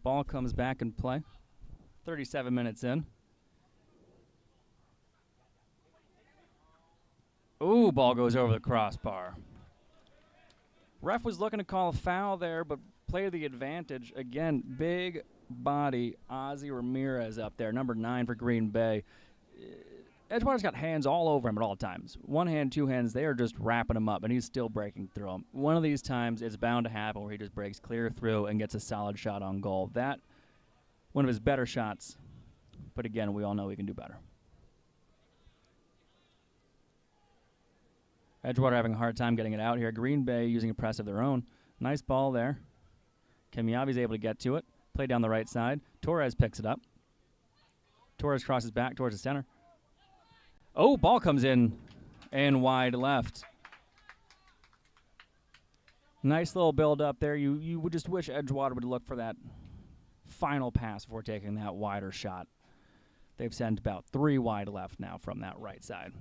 Ball comes back in play. 37 minutes in. Ooh, ball goes over the crossbar. Ref was looking to call a foul there, but play the advantage. Again, big body Ozzy Ramirez up there, number 9 for Green Bay. Edgewater's got hands all over him at all times. One hand, two hands, they are just wrapping him up, and he's still breaking through him. One of these times, it's bound to happen where he just breaks clear through and gets a solid shot on goal. That, one of his better shots, but again, we all know he can do better. Edgewater having a hard time getting it out here. Green Bay using a press of their own. Nice ball there. Kemiavi's able to get to it. Play down the right side. Torres picks it up. Torres crosses back towards the center. Oh, ball comes in and wide left. Nice little build up there. You would just wish Edgewater would look for that final pass before taking that wider shot. They've sent about 3 wide left now from that right side.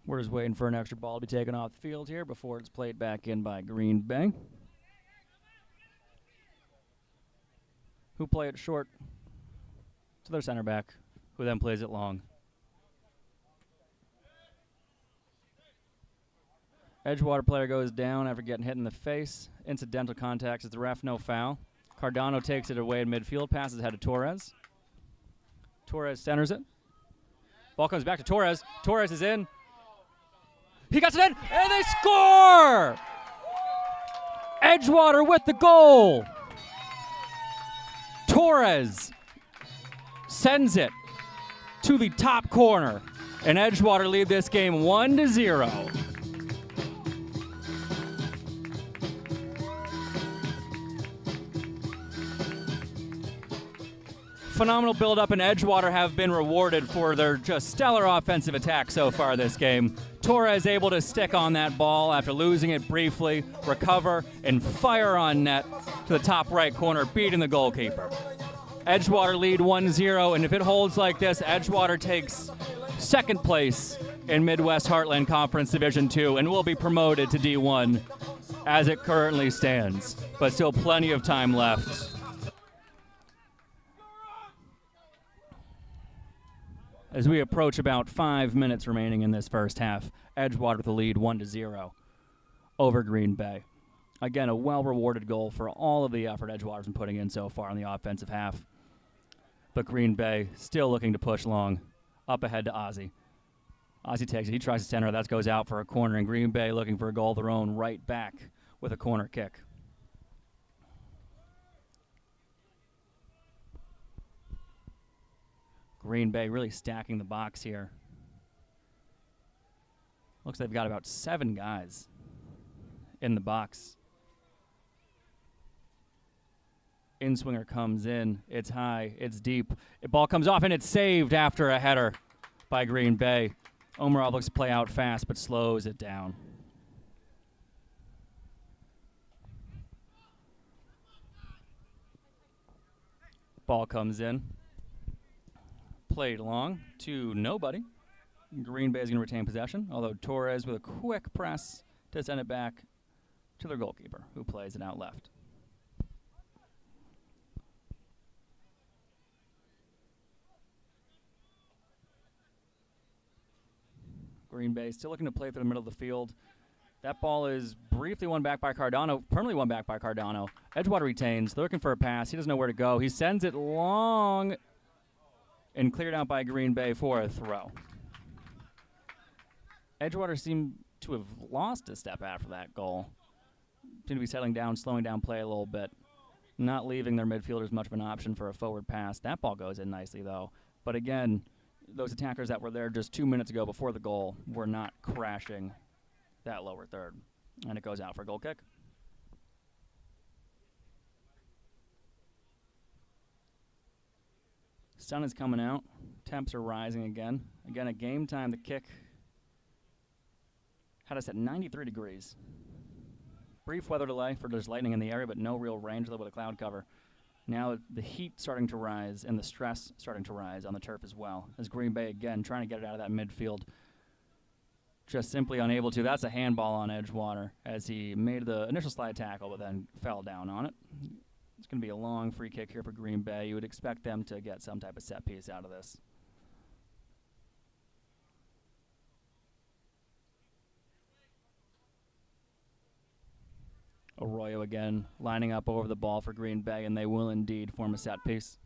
We're just waiting for an extra ball to be taken off the field here before it's played back in by Green Bay, who play it short to their center back, who then plays it long. Edgewater player goes down after getting hit in the face. Incidental contact as the ref, no foul. Cardano takes it away in midfield, passes ahead to Torres. Torres centers it. Ball comes back to Torres. Torres is in. He gets it in, and they score! Edgewater with the goal. Torres sends it to the top corner, and Edgewater lead this game 1-0. Phenomenal build-up, and Edgewater have been rewarded for their just stellar offensive attack so far this game. Torres able to stick on that ball after losing it briefly, recover, and fire on net to the top right corner, beating the goalkeeper. Edgewater lead 1-0, and if it holds like this, Edgewater takes second place in Midwest Heartland Conference Division II and will be promoted to D1 as it currently stands, but still plenty of time left. As we approach about 5 minutes remaining in this first half, Edgewater with the lead 1-0 over Green Bay. Again, a well-rewarded goal for all of the effort Edgewater's been putting in so far in the offensive half. But Green Bay still looking to push long. Up ahead to Ozzy. Ozzy takes it. He tries to center. That goes out for a corner, and Green Bay looking for a goal of their own right back with a corner kick. Green Bay really stacking the box here. Looks like they've got about 7 guys in the box. In-swinger comes in. It's high. It's deep. The ball comes off, and it's saved after a header by Green Bay. Omarov looks to play out fast, but slows it down. Ball comes in. Played long to nobody. Green Bay is going to retain possession, although Torres with a quick press to send it back to their goalkeeper, who plays it out left. Green Bay still looking to play through the middle of the field. That ball is briefly won back by Cardano, permanently won back by Cardano. Edgewater retains. They're looking for a pass. He doesn't know where to go. He sends it long and cleared out by Green Bay for a throw. Edgewater seemed to have lost a step after that goal. Seemed to be settling down, slowing down play a little bit. Not leaving their midfielders much of an option for a forward pass. That ball goes in nicely, though. But again, those attackers that were there just 2 minutes ago before the goal were not crashing that lower third. And it goes out for a goal kick. Sun is coming out. Temps are rising again. Again, at game time, the kick had us at 93 degrees. Brief weather delay for there's lightning in the area, but no real rain, a little bit of cloud cover. Now the heat starting to rise and the stress starting to rise on the turf as well. As Green Bay, again, trying to get it out of that midfield. Just simply unable to. That's a handball on Edgewater as he made the initial slide tackle, but then fell down on it. It's going to be a long free kick here for Green Bay. You would expect them to get some type of set piece out of this. Arroyo again lining up over the ball for Green Bay, and they will indeed form a set piece.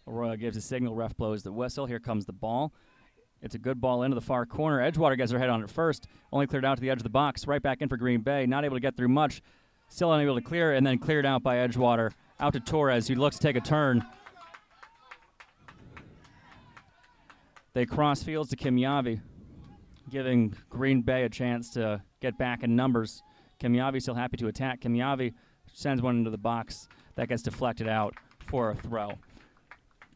Arroyo gives a signal. Ref blows the whistle. Here comes the ball. It's a good ball into the far corner. Edgewater gets their head on it first. Only cleared out to the edge of the box. Right back in for Green Bay. Not able to get through much. Still unable to clear, and then cleared out by Edgewater. Out to Torres, who looks to take a turn. They cross fields to Kimyavi, giving Green Bay a chance to get back in numbers. Kimyavi still happy to attack. Kimyavi sends one into the box. That gets deflected out for a throw. I'd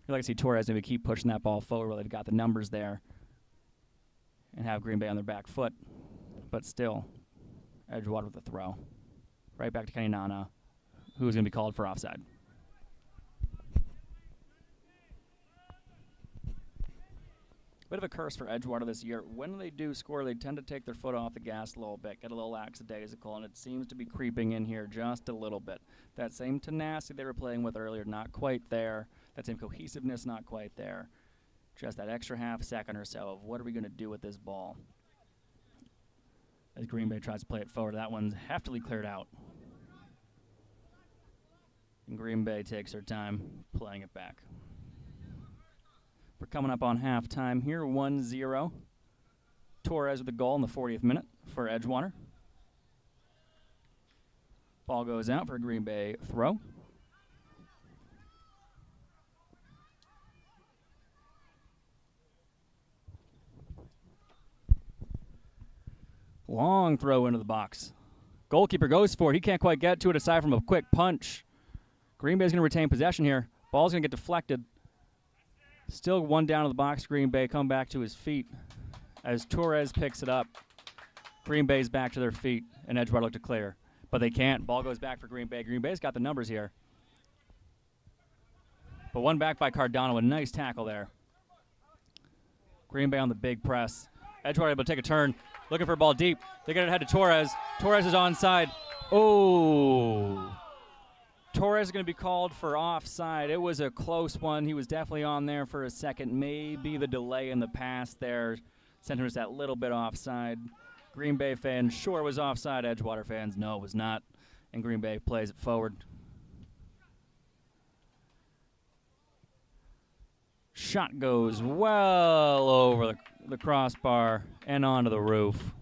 like to see Torres maybe keep pushing that ball forward while they've got the numbers there and have Green Bay on their back foot. But still, Edgewater with a throw. Right back to Kenny Nana, who's going to be called for offside. Bit of a curse for Edgewater this year. When they do score, they tend to take their foot off the gas a little bit, get a little lackadaisical, and it seems to be creeping in here just a little bit. That same tenacity they were playing with earlier, not quite there. That same cohesiveness, not quite there. Just that extra half second or so of what are we going to do with this ball? As Green Bay tries to play it forward, that one's heftily cleared out. And Green Bay takes their time playing it back. We're coming up on halftime here, 1-0. Torres with the goal in the 40th minute for Edgewater. Ball goes out for a Green Bay throw. Long throw into the box. Goalkeeper goes for it. He can't quite get to it aside from a quick punch. Green Bay's going to retain possession here. Ball's going to get deflected. Still one down to the box. Green Bay come back to his feet as Torres picks it up. Green Bay's back to their feet, and Edgewater look to clear. But they can't. Ball goes back for Green Bay. Green Bay's got the numbers here. But one back by Cardano. A nice tackle there. Green Bay on the big press. Edgewater able to take a turn. Looking for a ball deep. They get it ahead to Torres. Torres is onside. Oh. Torres is going to be called for offside. It was a close one. He was definitely on there for a second. Maybe the delay in the pass there sent him just that little bit offside. Green Bay fans, sure it was offside. Edgewater fans, no, it was not. And Green Bay plays it forward. Shot goes well over the crossbar and onto the roof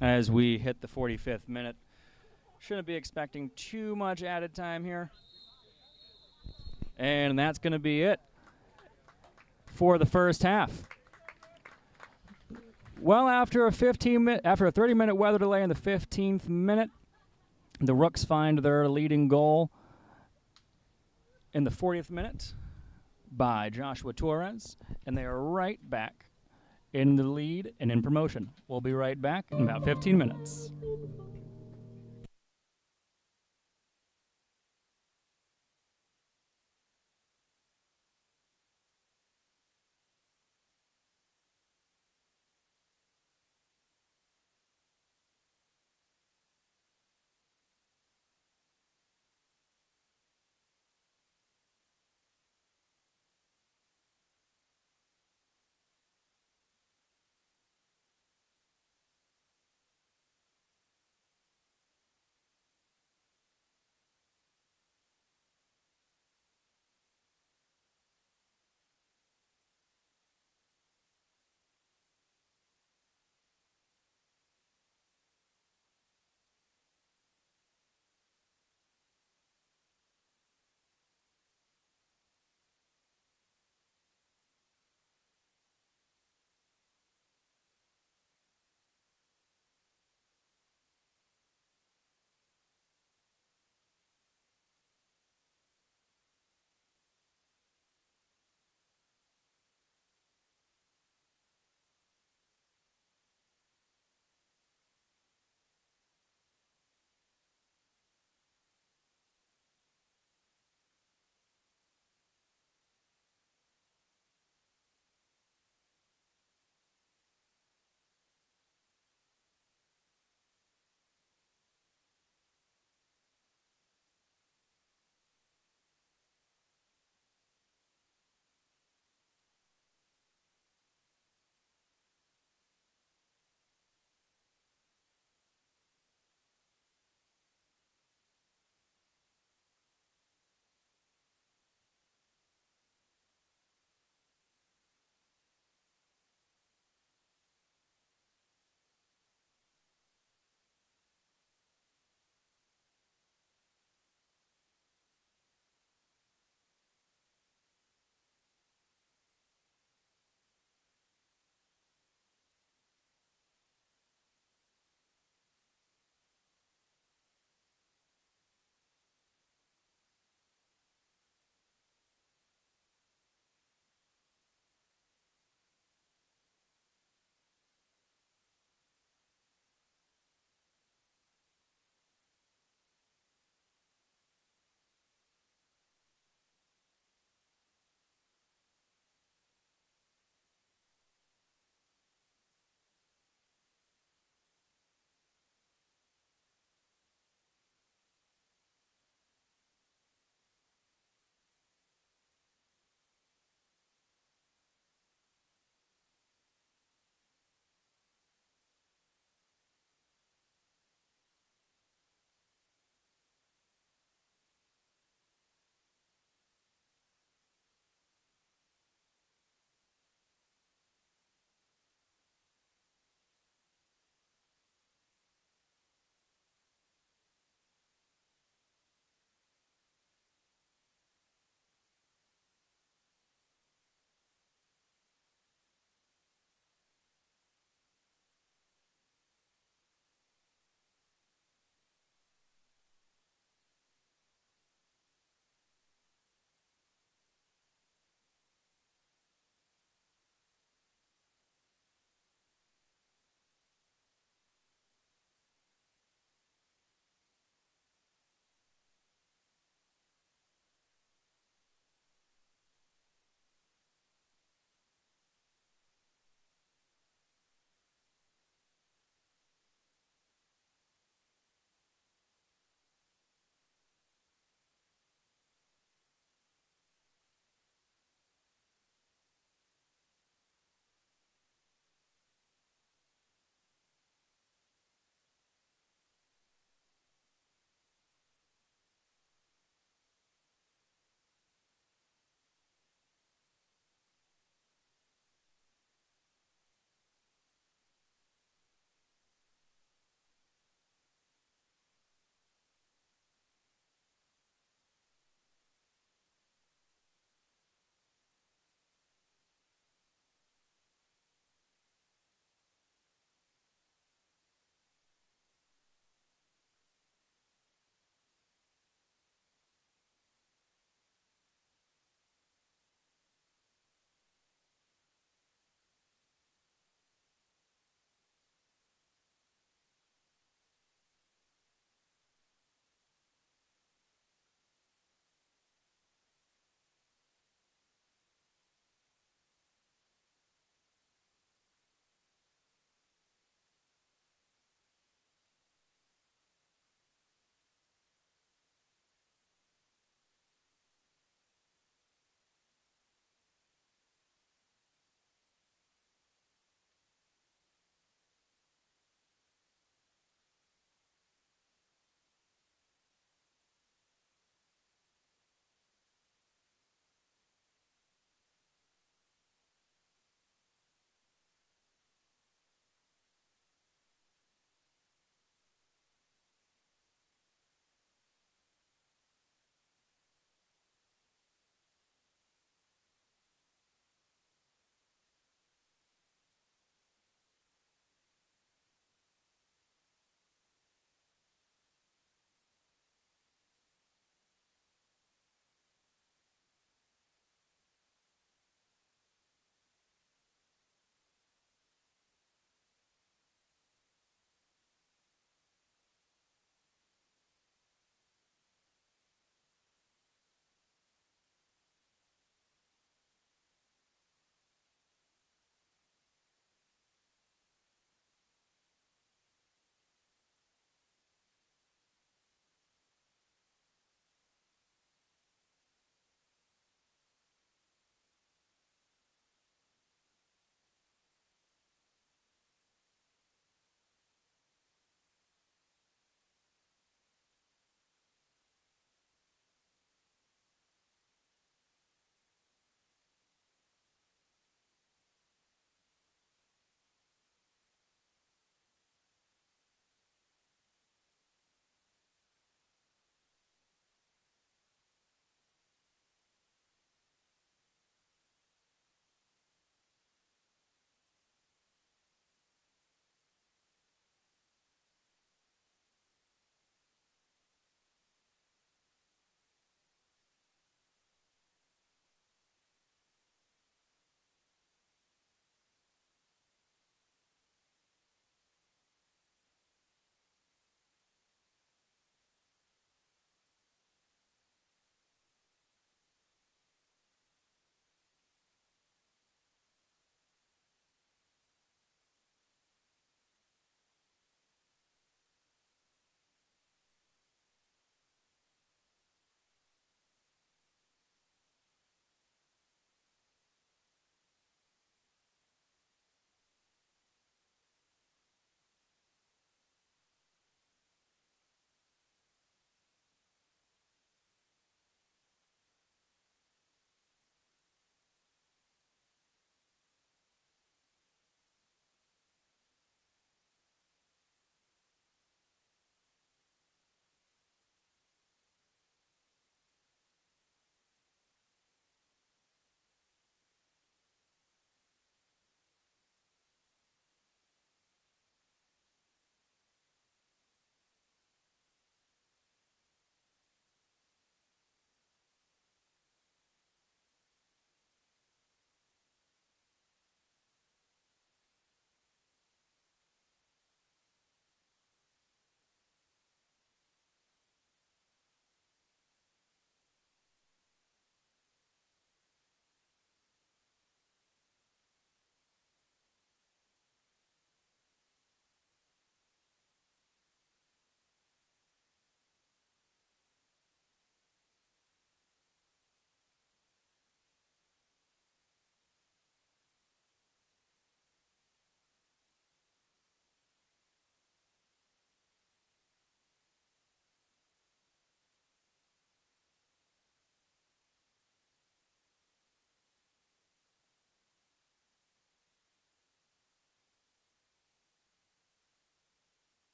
as we hit the 45th minute. Shouldn't be expecting too much added time here. And that's going to be it for the first half. Well, after a 30-minute weather delay in the 15th minute, the Rooks find their leading goal in the 40th minute by Joshua Torres, and they are right back in the lead and in promotion. We'll be right back in about 15 minutes.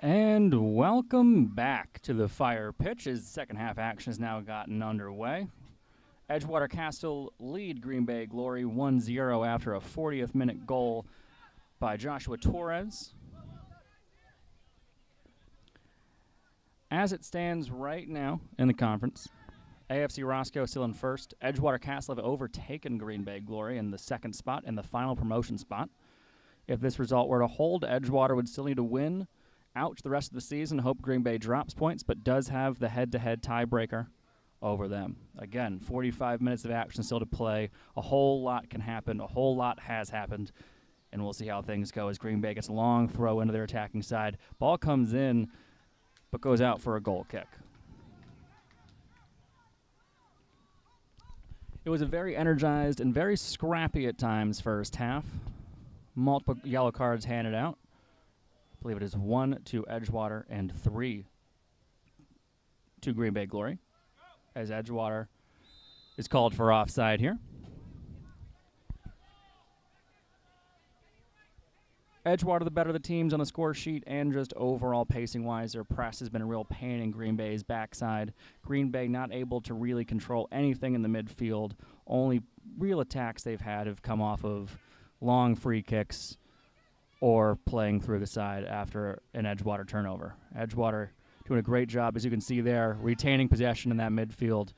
And welcome back to the Fire pitch as second half action has now gotten underway. Edgewater Castle lead Green Bay Glory 1-0 after a 40th minute goal by Joshua Torres. As it stands right now in the conference, AFC Roscoe still in first. Edgewater Castle have overtaken Green Bay Glory in the second spot and the final promotion spot. If this result were to hold, Edgewater would still need to win out the rest of the season. Hope Green Bay drops points, but does have the head-to-head tiebreaker over them. Again, 45 minutes of action still to play. A whole lot can happen. A whole lot has happened. And we'll see how things go as Green Bay gets a long throw into their attacking side. Ball comes in, but goes out for a goal kick. It was a very energized and very scrappy at times first half. Multiple yellow cards handed out. I believe it is 1 to Edgewater and 3 to Green Bay Glory, as Edgewater is called for offside here. Edgewater, the better of the teams on the score sheet, and just overall pacing-wise, their press has been a real pain in Green Bay's backside. Green Bay not able to really control anything in the midfield. Only real attacks they've had have come off of long free kicks or playing through the side after an Edgewater turnover. Edgewater doing a great job, as you can see there, retaining possession in that midfield.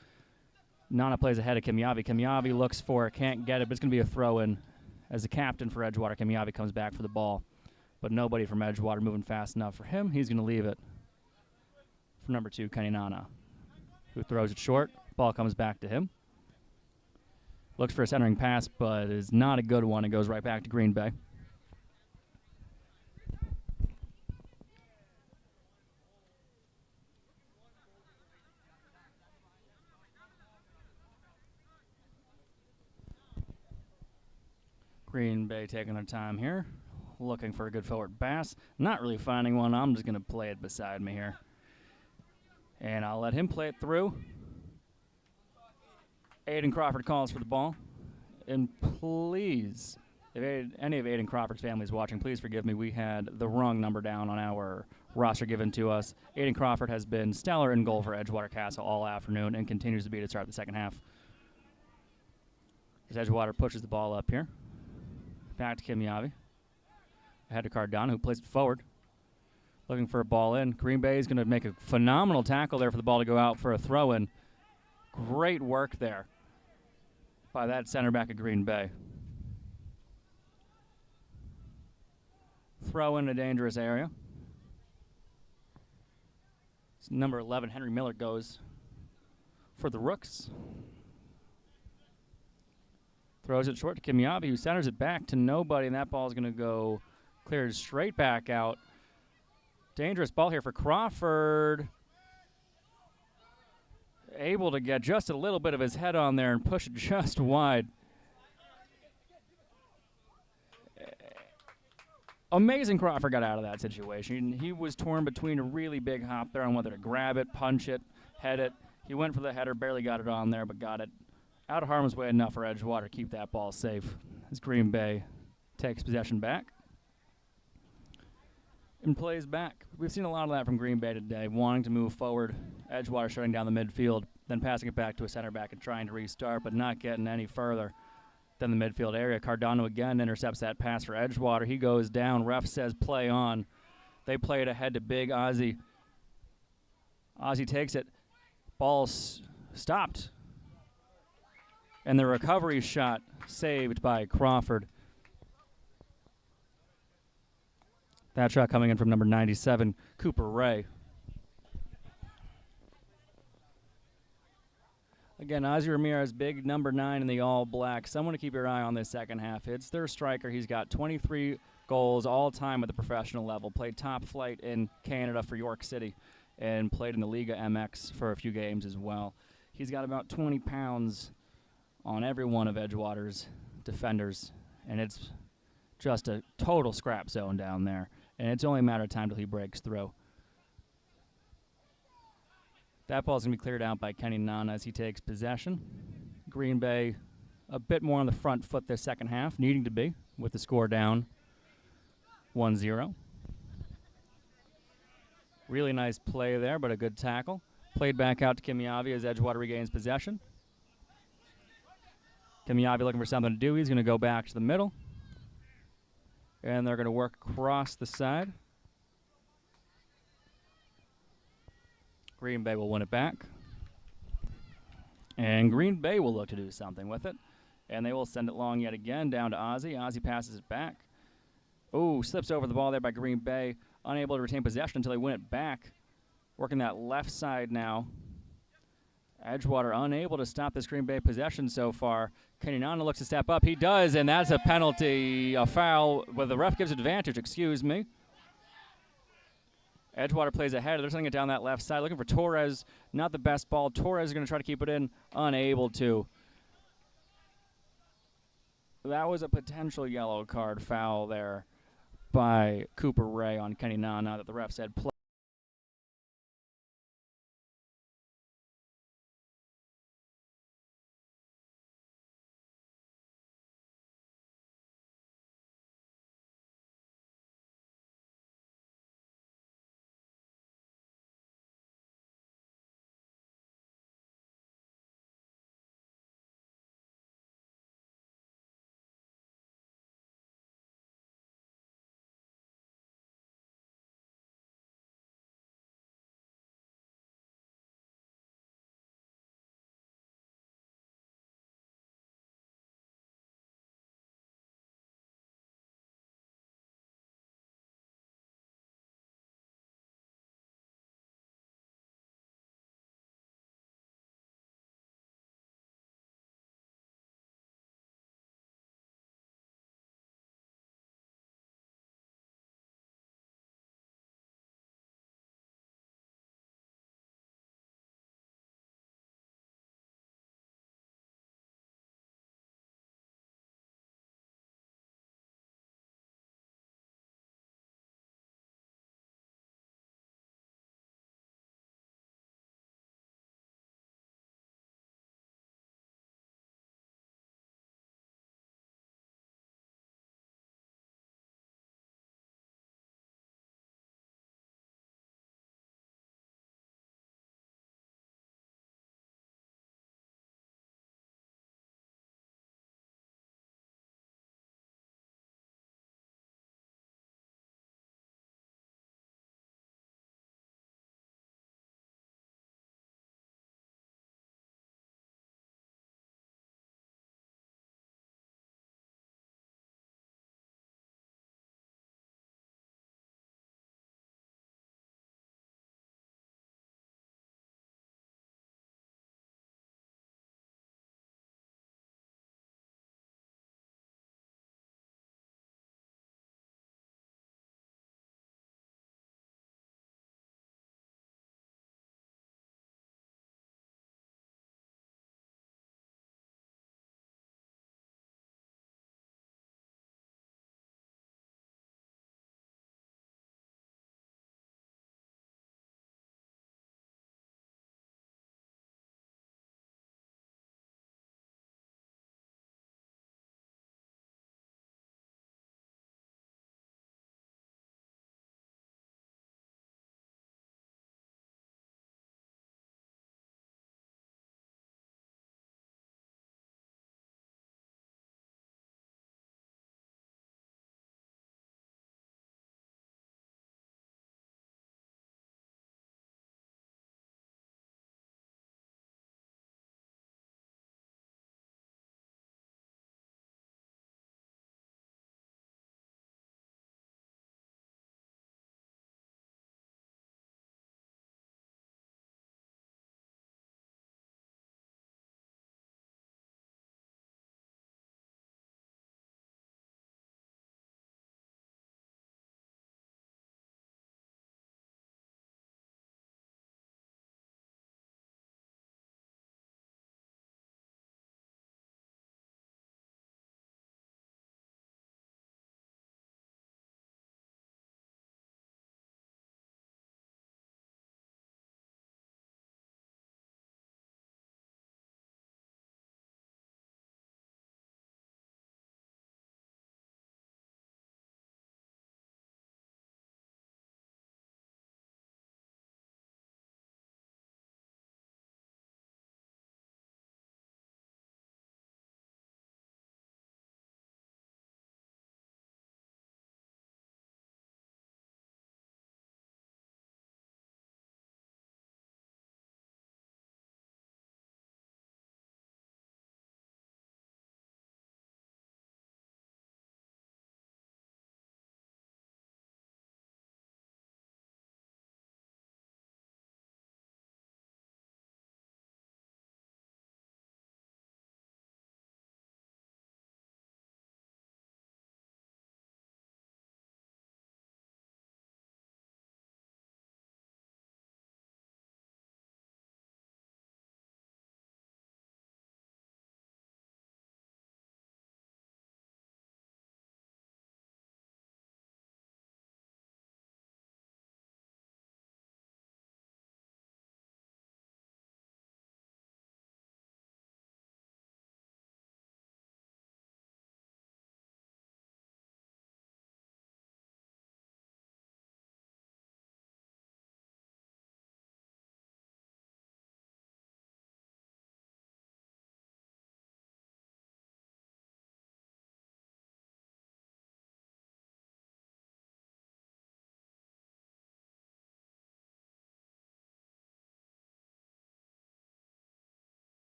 Nana plays ahead of Kimyavi. Kimyavi looks for it, can't get it, but it's going to be a throw-in. As the captain for Edgewater, Kimyavi comes back for the ball. But nobody from Edgewater moving fast enough for him. He's going to leave it for number 2, Kenny Nana, who throws it short. Ball comes back to him. Looks for a centering pass, but is not a good one. It goes right back to Green Bay. Green Bay taking their time here, looking for a good forward pass. Not really finding one. I'm just going to play it beside me here. And I'll let him play it through. Aiden Crawford calls for the ball. And please, if any of Aiden Crawford's family is watching, please forgive me. We had the wrong number down on our roster given to us. Aiden Crawford has been stellar in goal for Edgewater Castle all afternoon and continues to be to start the second half. As Edgewater pushes the ball up here. Back to Kimyavi. Ahead to Cardano, who plays it forward. Looking for a ball in. Green Bay is going to make a phenomenal tackle there for the ball to go out for a throw-in. Great work there by that center back of Green Bay. Throw in a dangerous area. Number 11, Henry Miller, goes for the Rooks. Throws it short to Kimyavi, who centers it back to nobody, and that ball is going to go cleared straight back out. Dangerous ball here for Crawford. Able to get just a little bit of his head on there and push it just wide. Amazing Crawford got out of that situation. He was torn between a really big hop there on whether to grab it, punch it, head it. He went for the header, barely got it on there, but got it out of harm's way enough for Edgewater to keep that ball safe as Green Bay takes possession back and plays back. We've seen a lot of that from Green Bay today, wanting to move forward, Edgewater shutting down the midfield, then passing it back to a center back and trying to restart, but not getting any further than the midfield area. Cardano again intercepts that pass for Edgewater. He goes down. Ref says play on. They play it ahead to Big Ozzy. Ozzy takes it. Ball stopped. And the recovery shot saved by Crawford. That shot coming in from number 97, Cooper Ray. Again, Ozzy Ramirez, big number 9 in the all-black. Someone to keep your eye on this second half. It's their striker. He's got 23 goals all-time at the professional level. Played top flight in Canada for York City and played in the Liga MX for a few games as well. He's got about 20 pounds on every one of Edgewater's defenders, and it's just a total scrap zone down there. And it's only a matter of time till he breaks through. That ball's going to be cleared out by Kenny Nana as he takes possession. Green Bay a bit more on the front foot this second half, needing to be, with the score down 1-0. Really nice play there, but a good tackle. Played back out to Kimiavi as Edgewater regains possession. Kimiavi looking for something to do. He's going to go back to the middle. And they're going to work across the side. Green Bay will win it back. And Green Bay will look to do something with it. And they will send it long yet again down to Ozzie. Ozzie passes it back. Oh, slips over the ball there by Green Bay. Unable to retain possession until they win it back. Working that left side now. Edgewater unable to stop this Green Bay possession so far. Keninana looks to step up. He does, and that's a penalty, a foul, where the ref gives advantage, excuse me. Edgewater plays ahead. They're sending it down that left side. Looking for Torres. Not the best ball. Torres is going to try to keep it in. Unable to. That was a potential yellow card foul there by Cooper Ray on Keninana that the ref said play.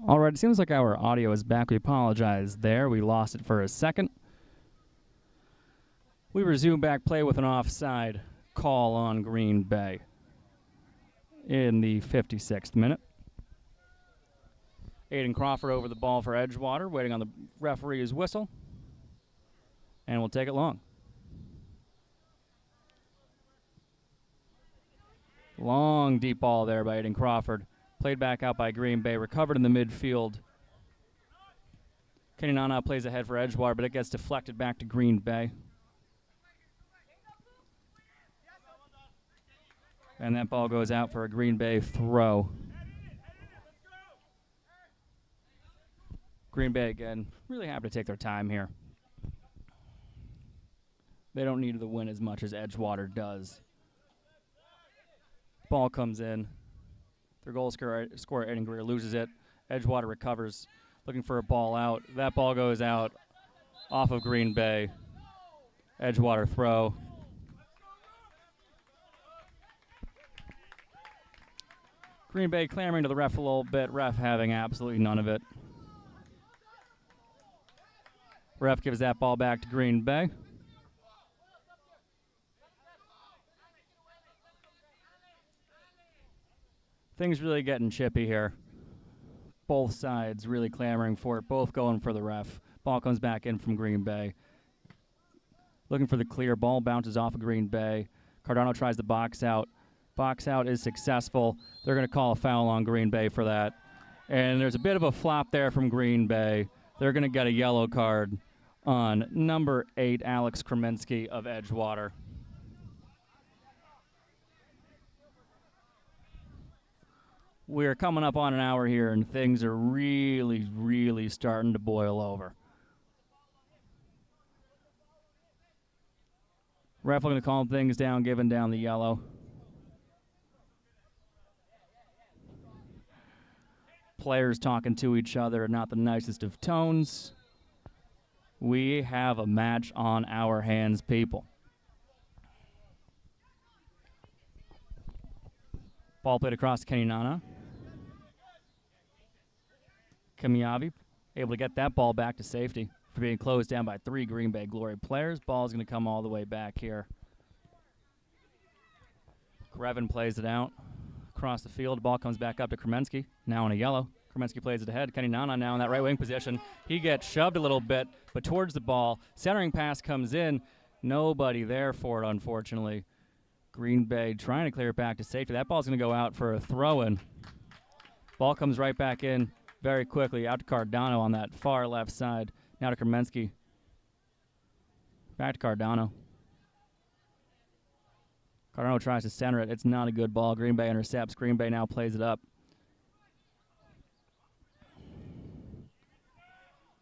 All right, it seems like our audio is back. We apologize there. We lost it for a second. We resume back play with an offside call on Green Bay in the 56th minute. Aiden Crawford over the ball for Edgewater, waiting on the referee's whistle, and we'll take it long. Long, deep ball there by Aiden Crawford. Played back out by Green Bay, recovered in the midfield. Kenny Nana plays ahead for Edgewater, but it gets deflected back to Green Bay. And that ball goes out for a Green Bay throw. Green Bay, again, really happy to take their time here. They don't need the win as much as Edgewater does. Ball comes in. Their goal scorer, Aiden Greer, loses it. Edgewater recovers, looking for a ball out. That ball goes out off of Green Bay. Edgewater throw. Green Bay clamoring to the ref a little bit. Ref having absolutely none of it. Ref gives that ball back to Green Bay. Things really getting chippy here. Both sides really clamoring for it, both going for the ref. Ball comes back in from Green Bay. Looking for the clear. Ball bounces off of Green Bay. Cardano tries to box out. Box out is successful. They're going to call a foul on Green Bay for that. And there's a bit of a flop there from Green Bay. They're going to get a yellow card on number 8, Alex Kremensky of Edgewater. We're coming up on an hour here, and things are really, really starting to boil over. Ref looking to calm things down, giving down the yellow. Players talking to each other, not the nicest of tones. We have a match on our hands, people. Ball played across to Kenny Nana. Kamiavi able to get that ball back to safety for being closed down by 3 Green Bay Glory players. Ball is going to come all the way back here. Grevin plays it out across the field. Ball comes back up to Kremensky, now on a yellow. Kremensky plays it ahead. Kenny Nana now in that right wing position. He gets shoved a little bit, but towards the ball. Centering pass comes in. Nobody there for it, unfortunately. Green Bay trying to clear it back to safety. That ball's going to go out for a throw-in. Ball comes right back in very quickly. Out to Cardano on that far left side. Now to Kremensky. Back to Cardano. Cardano tries to center it. It's not a good ball. Green Bay intercepts. Green Bay now plays it up.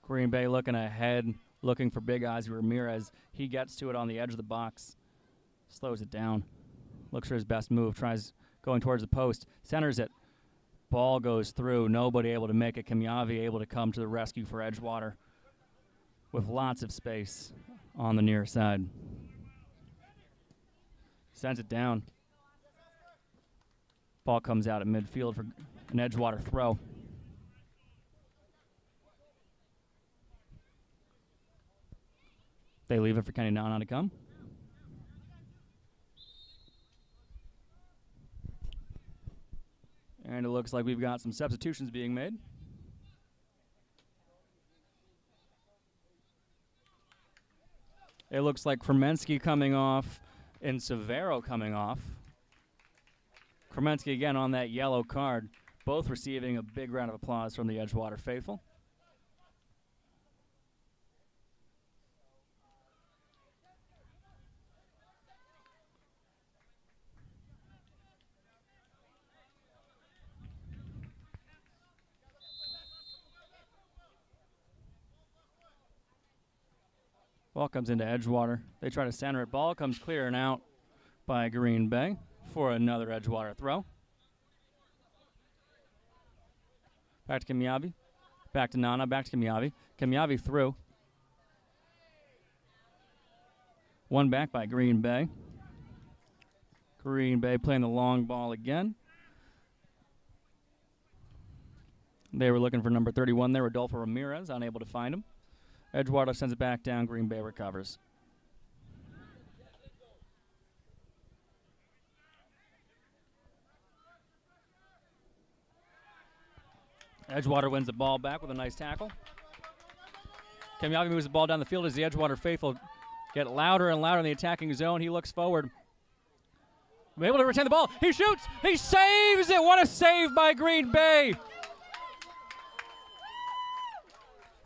Green Bay looking ahead, looking for Big Ozzy Ramirez. He gets to it on the edge of the box. Slows it down. Looks for his best move. Tries going towards the post. Centers it. Ball goes through. Nobody able to make it. Kamiavi able to come to the rescue for Edgewater with lots of space on the near side. Sends it down. Ball comes out at midfield for an Edgewater throw. They leave it for Kenny Nana to come. And it looks like we've got some substitutions being made. It looks like Kremensky coming off and Severo coming off. Kremensky again on that yellow card, both receiving a big round of applause from the Edgewater faithful. Ball comes into Edgewater. They try to center it. Ball comes clearing out by Green Bay for another Edgewater throw. Back to Kamiavi. Back to Nana. Back to Kamiavi. Kamiavi through. One back by Green Bay. Green Bay playing the long ball again. They were looking for number 31 there, Rodolfo Ramirez, unable to find him. Edgewater sends it back down. Green Bay recovers. Edgewater wins the ball back with a nice tackle. Kamyavi moves the ball down the field as the Edgewater faithful get louder and louder in the attacking zone. He looks forward. Able to retain the ball. He shoots. He saves it. What a save by Green Bay.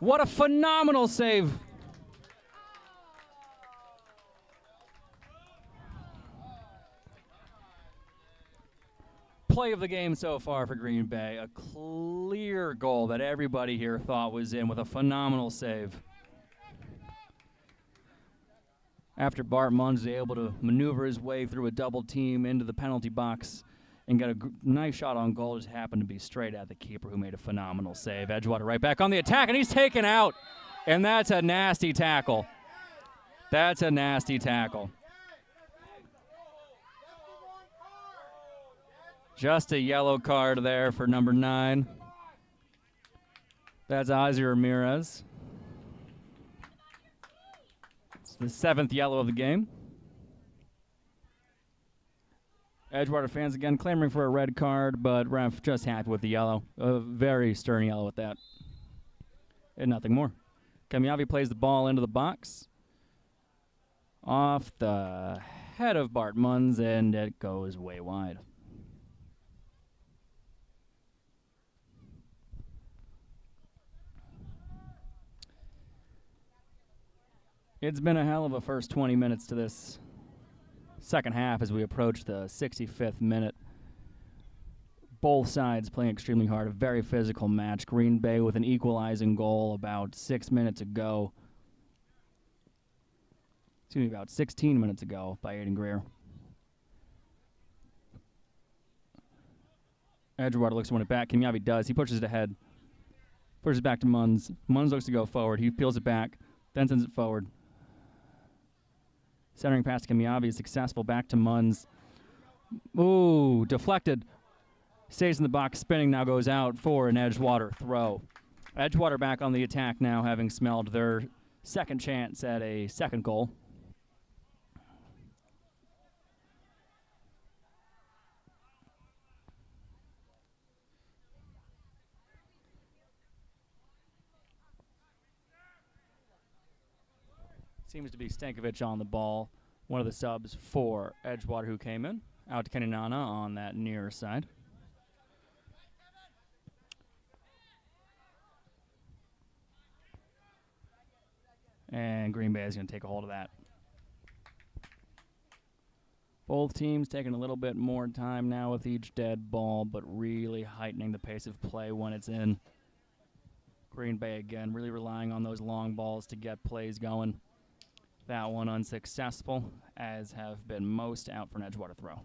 What a phenomenal save. Play of the game so far for Green Bay. A clear goal that everybody here thought was in with a phenomenal save. After Bart Munns is able to maneuver his way through a double team into the penalty box and get a nice shot on goal, just happened to be straight at the keeper who made a phenomenal save. Edgewater right back on the attack, and he's taken out. And that's a nasty tackle. That's a nasty tackle. Just a yellow card there for number 9. That's Ozzy Ramirez. It's the 7th yellow of the game. Edgewater fans again clamoring for a red card, but ref just happy with the yellow. A very stern yellow with that. And nothing more. Kamyavi plays the ball into the box. Off the head of Bart Munns, and it goes way wide. It's been a hell of a first 20 minutes to this second half as we approach the 65th minute. Both sides playing extremely hard. A very physical match. Green Bay with an equalizing goal about 6 minutes ago. Excuse me, about 16 minutes ago by Aiden Greer. Edgewater looks to win it back. Kamyavi does. He pushes it ahead. Pushes it back to Munns. Munns looks to go forward. He peels it back, then sends it forward. Centering pass to Kamyavi is successful. Back to Munns. Ooh, deflected. Stays in the box, spinning, now goes out for an Edgewater throw. Edgewater back on the attack now, having smelled their second chance at a second goal. Seems to be Stankovic on the ball, one of the subs for Edgewater who came in. Out to Kenny Nana on that near side. And Green Bay is going to take a hold of that. Both teams taking a little bit more time now with each dead ball, but really heightening the pace of play when it's in. Green Bay again really relying on those long balls to get plays going. That one unsuccessful, as have been most out for an Edgewater throw.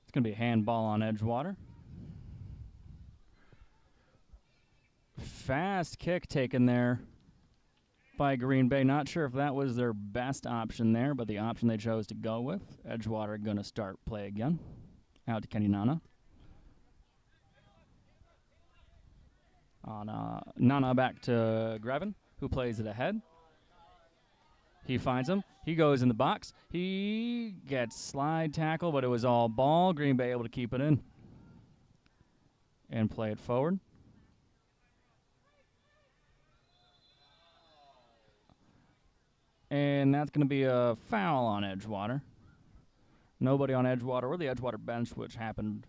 It's going to be a handball on Edgewater. Fast kick taken there by Green Bay. Not sure if that was their best option there, but the option they chose to go with. Edgewater going to start play again. Out to Kenny Nana. Nana back to Grevin, who plays it ahead. He finds him. He goes in the box. He gets slide tackle, but it was all ball. Green Bay able to keep it in and play it forward. And that's going to be a foul on Edgewater. Nobody on Edgewater or the Edgewater bench, which happened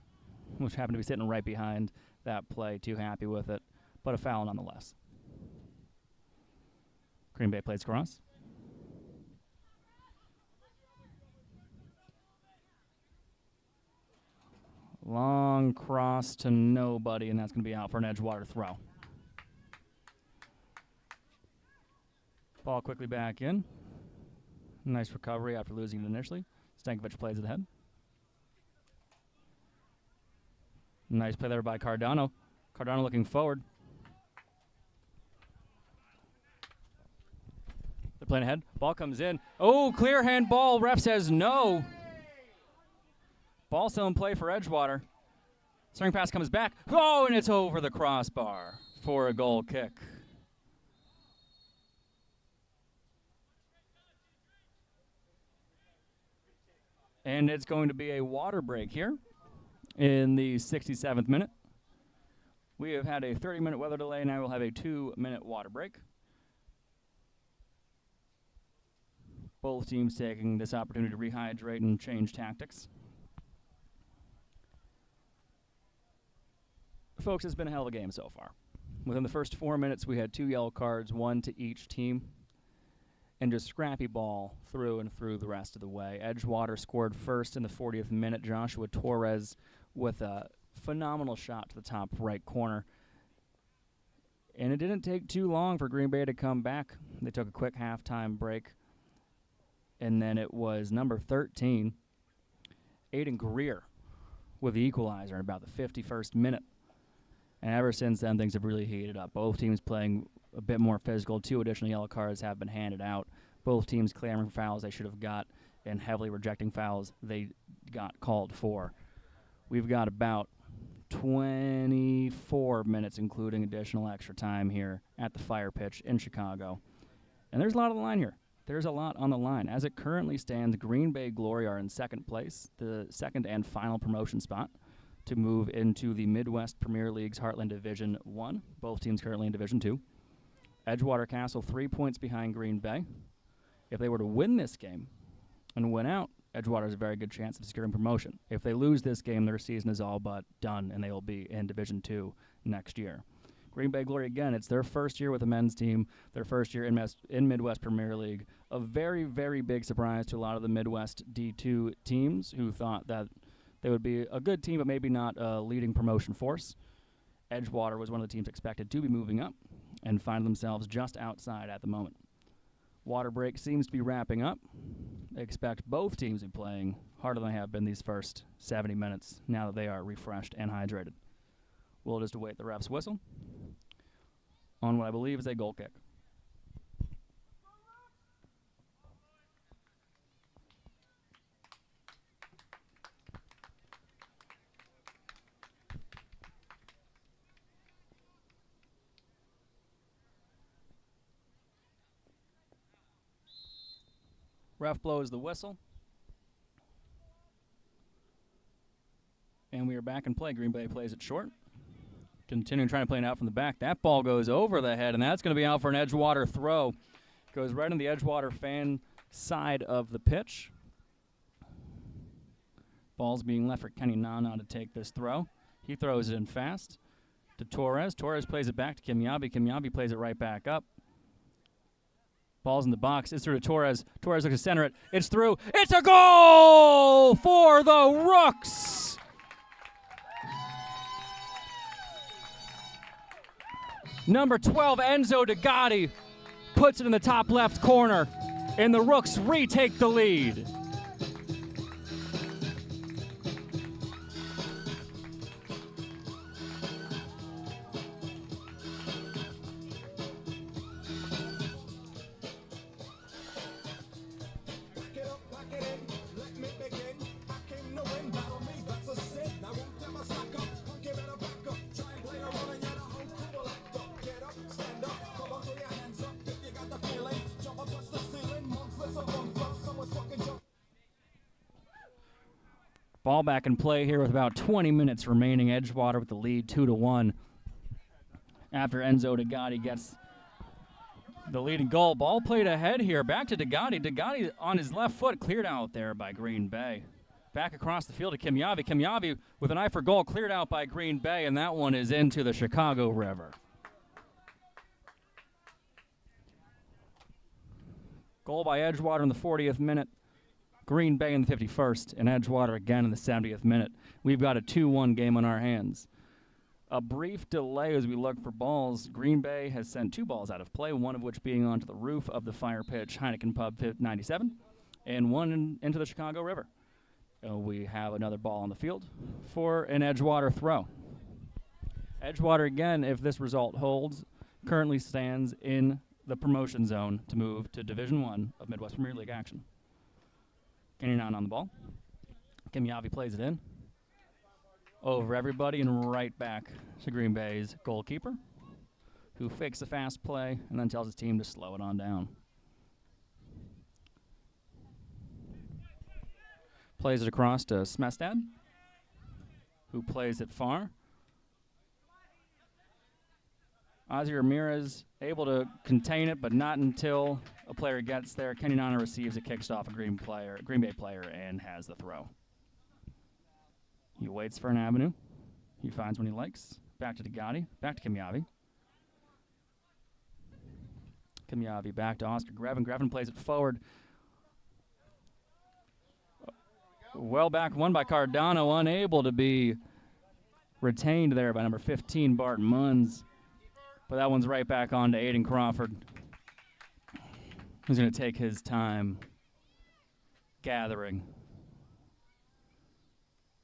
to be sitting right behind that play, too happy with it, but a foul nonetheless. Green Bay plays cross. Long cross to nobody, and that's going to be out for an Edgewater throw. Ball quickly back in. Nice recovery after losing it initially. Stankovic plays it ahead. Nice play there by Cardano. Cardano looking forward. They're playing ahead. Ball comes in. Oh, clear hand ball. Ref says no. Ball still in play for Edgewater. String pass comes back. Oh, and it's over the crossbar for a goal kick. And it's going to be a water break here in the 67th minute. We have had a 30-minute weather delay. Now we'll have a 2-minute water break. Both teams taking this opportunity to rehydrate and change tactics. Folks, it's been a hell of a game so far. Within the first 4 minutes, we had 2 yellow cards, 1 to each team, and just scrappy ball through and through the rest of the way. Edgewater scored first in the 40th minute. Joshua Torres with a phenomenal shot to the top right corner. And it didn't take too long for Green Bay to come back. They took a quick halftime break. And then it was number 13, Aiden Greer, with the equalizer in about the 51st minute. And ever since then, things have really heated up. Both teams playing a bit more physical. 2 additional yellow cards have been handed out. Both teams clamoring for fouls they should have got and heavily rejecting fouls they got called for. We've got about 24 minutes, including additional extra time here at the Fire Pitch in Chicago. And there's a lot on the line here. There's a lot on the line. As it currently stands, Green Bay Glory are in second place, the second and final promotion spot to move into the Midwest Premier League's Heartland Division 1. Both teams currently in Division 2. Edgewater Castle 3 points behind Green Bay. If they were to win this game and win out, Edgewater has a very good chance of securing promotion. If they lose this game, their season is all but done, and they will be in Division 2 next year. Green Bay Glory, again, it's their first year with the men's team, their first year in Midwest Premier League. A very, very big surprise to a lot of the Midwest D2 teams who thought that they would be a good team, but maybe not a leading promotion force. Edgewater was one of the teams expected to be moving up and find themselves just outside at the moment. Water break seems to be wrapping up. I expect both teams to be playing harder than they have been these first 70 minutes now that they are refreshed and hydrated. We'll just await the ref's whistle on what I believe is a goal kick. Ref blows the whistle. And we are back in play. Green Bay plays it short. Continuing trying to play it out from the back. That ball goes over the head, and that's going to be out for an Edgewater throw. Goes right in the Edgewater fan side of the pitch. Ball's being left for Kenny Nana to take this throw. He throws it in fast to Torres. Torres plays it back to Kimyabi. Kimyabi plays it right back up. Ball's in the box. It's through to Torres. Torres looks to center it. It's through. It's a goal for the Rooks. Number 12, Enzo DeGotti, puts it in the top left corner, and the Rooks retake the lead. Ball back in play here with about 20 minutes remaining. Edgewater with the lead 2-1 after Enzo DeGotti gets the leading goal. Ball played ahead here. Back to DeGotti. DeGotti on his left foot, cleared out there by Green Bay. Back across the field to Kimyabi. Kimyabi with an eye for goal, cleared out by Green Bay, and that one is into the Chicago River. Goal by Edgewater in the 40th minute. Green Bay in the 51st, and Edgewater again in the 70th minute. We've got a 2-1 game on our hands. A brief delay as we look for balls. Green Bay has sent 2 balls out of play, one of which being onto the roof of the Fire Pitch Heineken Pub 97, and one into the Chicago River. We have another ball on the field for an Edgewater throw. Edgewater, again, if this result holds, currently stands in the promotion zone to move to Division I of Midwest Premier League action. Kenyanan on the ball. Kimyavi plays it in. Over everybody and right back to Green Bay's goalkeeper, who fakes a fast play and then tells his team to slow it on down. Plays it across to Smestad, who plays it far. Ozzy Ramirez able to contain it, but not until a player gets there. Kenyanan receives it, kicks off a Green Bay player, and has the throw. He waits for an avenue. He finds one he likes. Back to Degati. Back to Kimyavi. Kimyavi back to Oscar Grevin. Grevin plays it forward. Well back, won by Cardano. Unable to be retained there by number 15, Bart Munns. But that one's right back on to Aiden Crawford, who's going to take his time gathering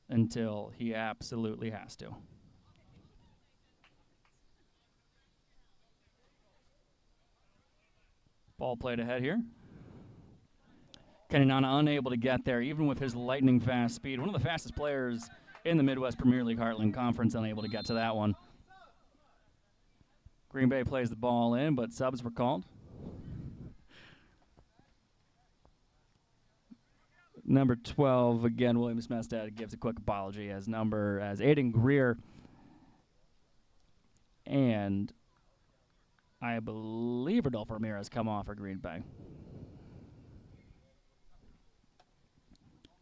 until he absolutely has to. Ball played ahead here. Kenyanan unable to get there, even with his lightning fast speed. One of the fastest players in the Midwest Premier League Heartland Conference, unable to get to that one. Green Bay plays the ball in, but subs were called. Number 12, again, William Smestad gives a quick apology as Aiden Greer and I believe Rodolfo Ramirez come off for Green Bay.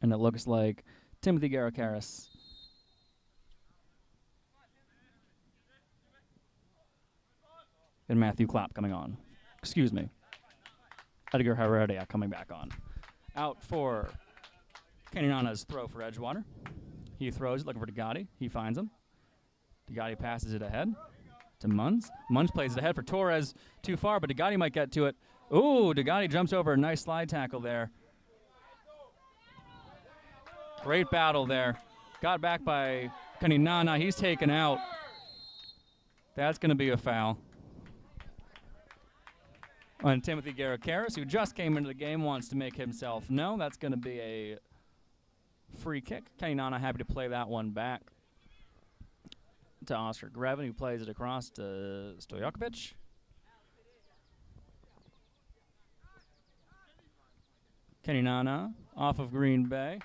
And it looks like Timothy Garakaris and Matthew Klopp coming on. Excuse me. Edgar Heredia coming back on. Out for Kenyanana's throw for Edgewater. He throws it, looking for Degati. He finds him. Degati passes it ahead to Munns. Munns plays it ahead for Torres. Too far, but Degati might get to it. Ooh, Degati jumps over a nice slide tackle there. Great battle there. Got back by Kenyanana. He's taken out. That's going to be a foul on Timothy Garakaris, who just came into the game, wants to make himself known. That's going to be a free kick. Kenyanana happy to play that one back to Oscar Grevin, who plays it across to Stojakovic. Kenyanana off of Green Bay.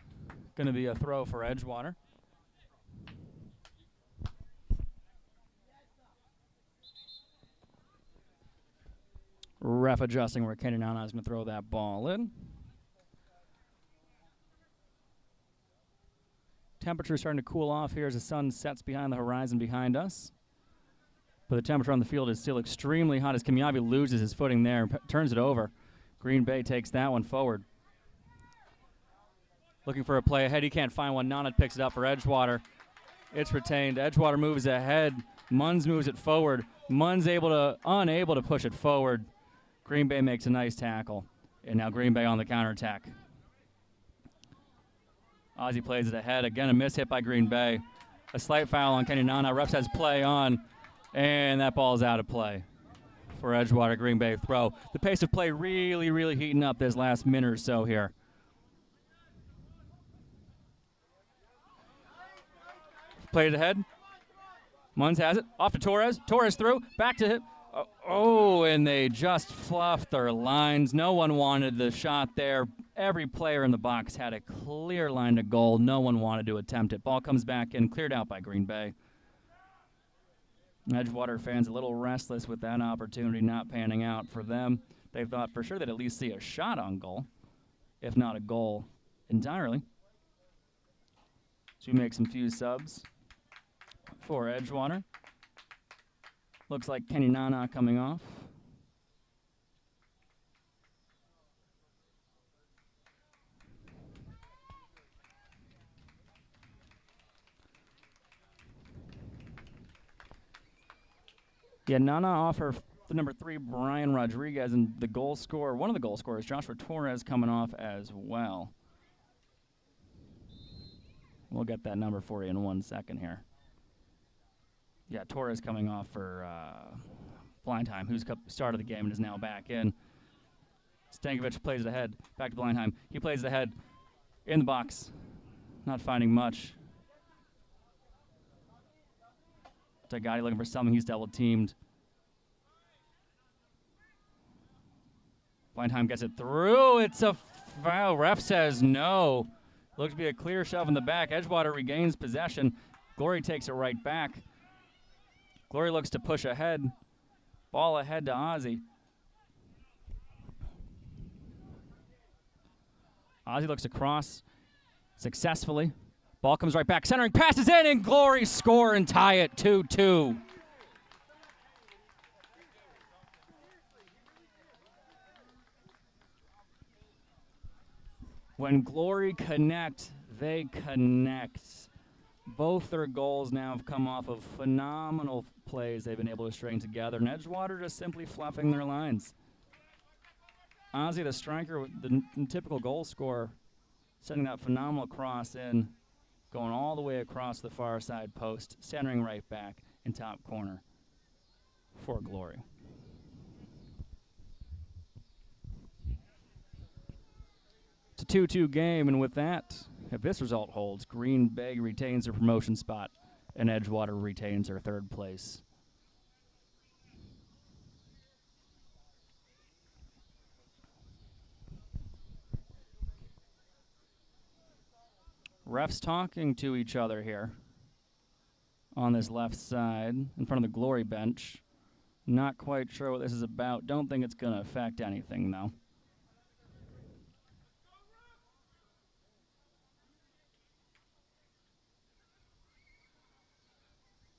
Going to be a throw for Edgewater. Ref adjusting where Kenyanana is going to throw that ball in. Temperature starting to cool off here as the sun sets behind the horizon behind us. But the temperature on the field is still extremely hot as Kimyavi loses his footing there, turns it over. Green Bay takes that one forward. Looking for a play ahead. He can't find one. Nana picks it up for Edgewater. It's retained. Edgewater moves ahead. Munns moves it forward. Munns unable to push it forward. Green Bay makes a nice tackle. And now Green Bay on the counterattack. Ozzy plays it ahead. Again, a miss hit by Green Bay. A slight foul on Kenyanana. Ref says play on. And that ball is out of play for Edgewater. Green Bay throw. The pace of play really, really heating up this last minute or so here. Played ahead. Munns has it. Off to Torres. Torres through. Back to him. Oh, and they just fluffed their lines. No one wanted the shot there. Every player in the box had a clear line to goal. No one wanted to attempt it. Ball comes back in, cleared out by Green Bay. Edgewater fans a little restless with that opportunity not panning out for them. They thought for sure they'd at least see a shot on goal, if not a goal entirely. So we make some few subs for Edgewater. Looks like Kenyanana coming off. Yeah, Nana off for the number 3, Brian Rodriguez, and the goal scorer, one of the goal scorers, Joshua Torres, coming off as well. We'll get that number for you in 1 second here. Yeah, Torres coming off for Blindheim, who's started the game and is now back in. Stankovic plays it ahead. Back to Blindheim. He plays it ahead. In the box. Not finding much. Tagati looking for something. He's double-teamed. Blindheim gets it through. It's a foul. Ref says no. Looks to be a clear shove in the back. Edgewater regains possession. Glory takes it right back. Glory looks to push ahead. Ball ahead to Ozzy. Ozzy looks across successfully. Ball comes right back. Centering passes in, and Glory score and tie it 2-2. When Glory connect, they connect. Both their goals now have come off of phenomenal plays they've been able to string together. And Edgewater just simply fluffing their lines. Ozzy, the striker, the typical goal scorer, sending that phenomenal cross in, going all the way across the far side post, centering right back in top corner for Glory. It's a 2-2 game, and with that, if this result holds, Green Bay retains their promotion spot, and Edgewater retains their third place. Refs talking to each other here on this left side in front of the Glory bench. Not quite sure what this is about. Don't think it's going to affect anything, though.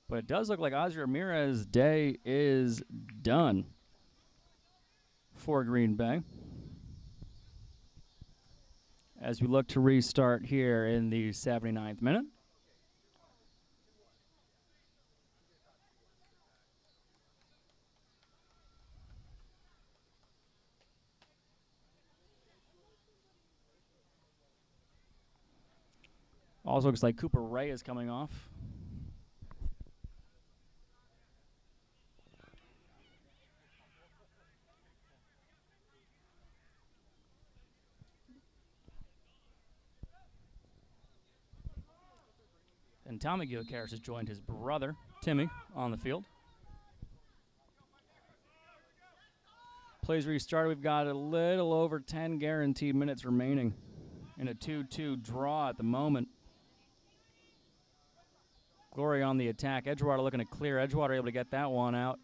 But it does look like Ozzy Ramirez's day is done for Green Bay, as we look to restart here in the 79th minute. Also looks like Cooper Ray is coming off. And Tommy Gilcaris has joined his brother, Timmy, on the field. Plays restarted. We've got a little over 10 guaranteed minutes remaining in a 2-2 draw at the moment. Glory on the attack. Edgewater looking to clear. Edgewater able to get that one out.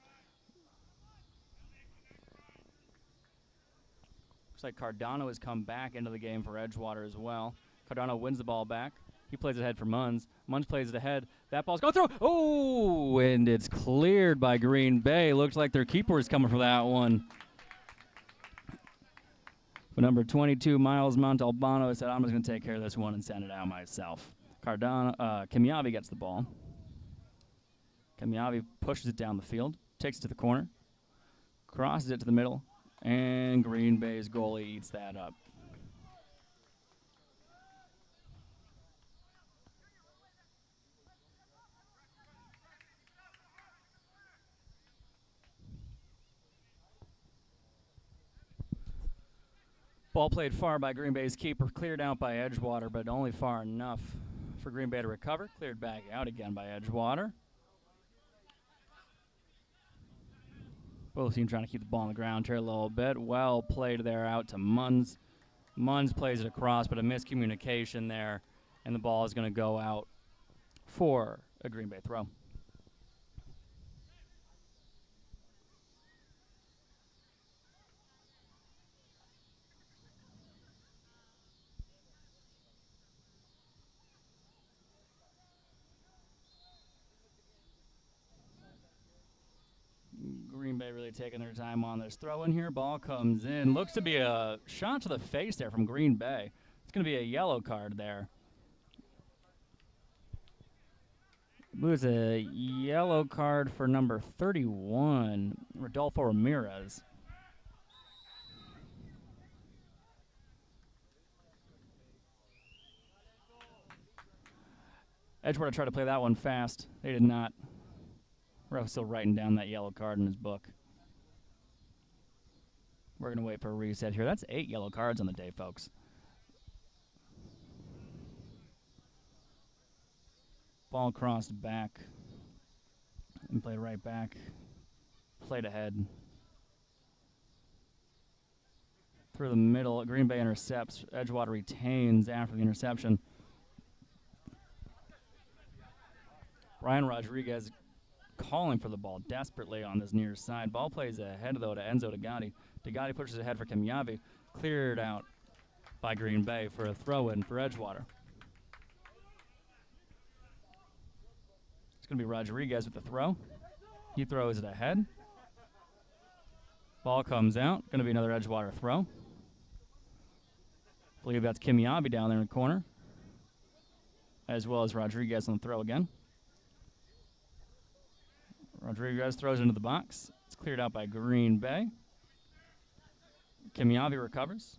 Looks like Cardano has come back into the game for Edgewater as well. Cardano wins the ball back. He plays it ahead for Munns. Munns plays it ahead. That ball's going through. Oh, and it's cleared by Green Bay. Looks like their keeper is coming for that one. But number 22, Miles Montalbano, said, I'm just going to take care of this one and send it out myself. Kimiavi gets the ball. Kimiavi pushes it down the field, takes it to the corner, crosses it to the middle, and Green Bay's goalie eats that up. Ball played far by Green Bay's keeper, cleared out by Edgewater, but only far enough for Green Bay to recover. Cleared back out again by Edgewater. Both teams trying to keep the ball on the ground here a little bit. Well played there out to Munns. Munns plays it across, but a miscommunication there, and the ball is going to go out for a Green Bay throw. Green Bay really taking their time on this throw in here. Ball comes in. Looks to be a shot to the face there from Green Bay. It's going to be a yellow card there. I believe it's a yellow card for number 31, Rodolfo Ramirez. Edgewater tried to play that one fast. They did not. Ref still writing down that yellow card in his book. We're going to wait for a reset here. That's 8 yellow cards on the day, folks. Ball crossed back and played right back. Played ahead. Through the middle, Green Bay intercepts. Edgewater retains after the interception. Ryan Rodriguez calling for the ball desperately on this near side. Ball plays ahead, though, to Enzo Degatti. Degatti pushes ahead for Kimyavi. Cleared out by Green Bay for a throw-in for Edgewater. It's going to be Rodriguez with the throw. He throws it ahead. Ball comes out. Going to be another Edgewater throw. I believe that's Kimyabi down there in the corner, as well as Rodriguez on the throw again. Rodriguez throws into the box. It's cleared out by Green Bay. Kimyabi recovers.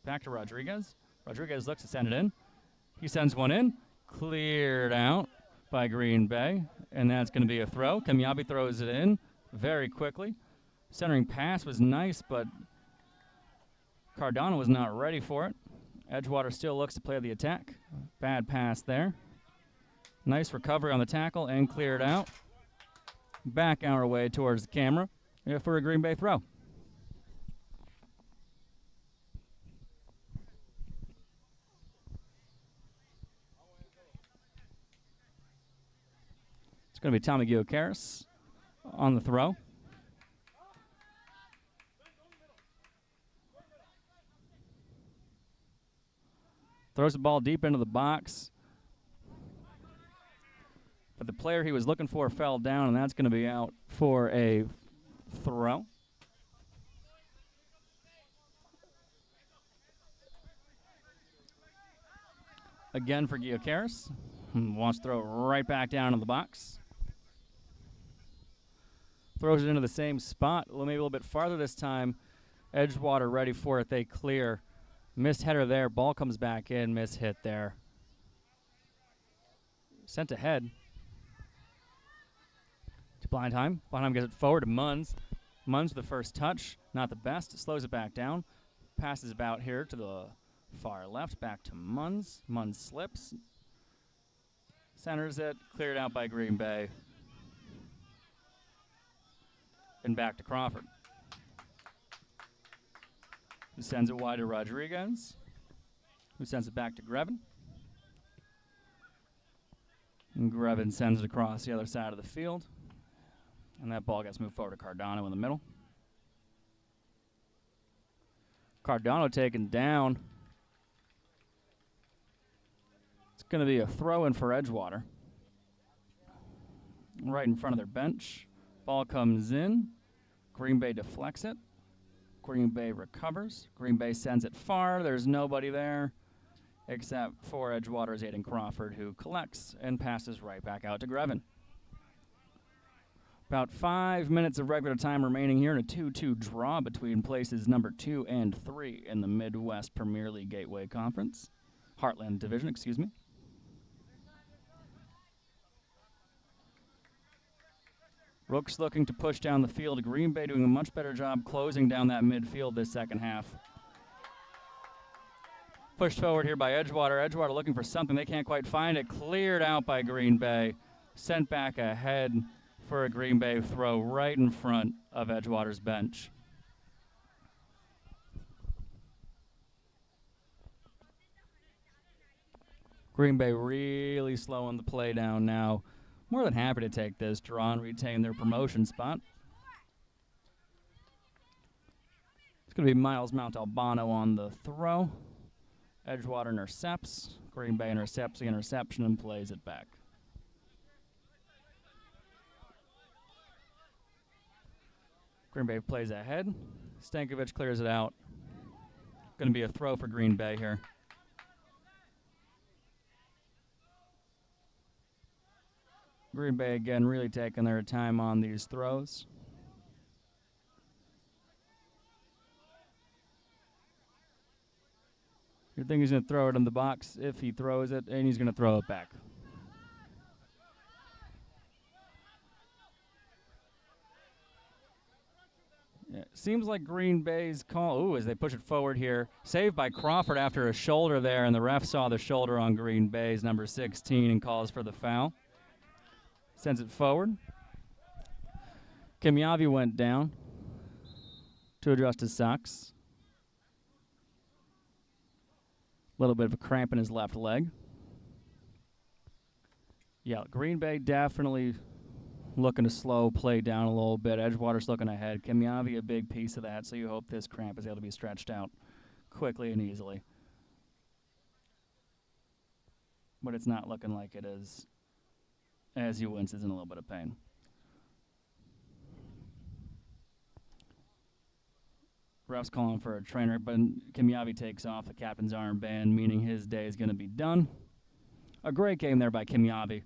Back to Rodriguez. Rodriguez looks to send it in. He sends one in. Cleared out by Green Bay, and that's going to be a throw. Kimyabi throws it in very quickly. Centering pass was nice, but Cardano was not ready for it. Edgewater still looks to play the attack. Bad pass there. Nice recovery on the tackle and cleared out. Back our way towards the camera for a Green Bay throw. It's going to be Tommy Giocaris on the throw. Throws the ball deep into the box. But the player he was looking for fell down, and that's going to be out for a throw. Again for Giocaris. Wants to throw it right back down in the box. Throws it into the same spot, maybe a little bit farther this time. Edgewater ready for it. They clear. Missed header there. Ball comes back in. Miss hit there. Sent ahead. To Blindheim. Blindheim gets it forward to Munns. Munns with the first touch. Not the best. Slows it back down. Passes about here to the far left. Back to Munns. Munns slips. Centers it. Cleared out by Green Bay. And back to Crawford. Who sends it wide to Rodriguez, who sends it back to Grevin. And Grevin sends it across the other side of the field. And that ball gets moved forward to Cardano in the middle. Cardano taken down. It's going to be a throw-in for Edgewater. Right in front of their bench. Ball comes in. Green Bay deflects it. Green Bay recovers. Green Bay sends it far. There's nobody there except for Edgewater's Aiden Crawford, who collects and passes right back out to Grevin. About 5 minutes of regular time remaining here in a 2-2 draw between places number 2 and 3 in the Midwest Premier League Gateway Conference. Heartland Division, excuse me. Rooks looking to push down the field. Green Bay doing a much better job closing down that midfield this second half. Pushed forward here by Edgewater. Edgewater looking for something. They can't quite find it. Cleared out by Green Bay. Sent back ahead for a Green Bay throw right in front of Edgewater's bench. Green Bay really slowing the play down now. More than happy to take this draw and retain their promotion spot. It's going to be Miles Montalbano on the throw. Edgewater intercepts. Green Bay intercepts the interception and plays it back. Green Bay plays ahead. Stankovic clears it out. Going to be a throw for Green Bay here. Green Bay again really taking their time on these throws. You think he's going to throw it in the box if he throws it, and he's going to throw it back. Seems like Green Bay's call. Ooh, as they push it forward here. Saved by Crawford after a shoulder there, and the ref saw the shoulder on Green Bay's number 16 and calls for the foul. Sends it forward. Kimyavi went down to adjust his socks. A little bit of a cramp in his left leg. Yeah, Green Bay definitely looking to slow play down a little bit. Edgewater's looking ahead. Kimyavi a big piece of that, so you hope this cramp is able to be stretched out quickly and easily. But it's not looking like it is, as he winces in a little bit of pain. Ref's calling for a trainer, but Kimyavi takes off the captain's armband, meaning his day is going to be done. A great game there by Kimyavi.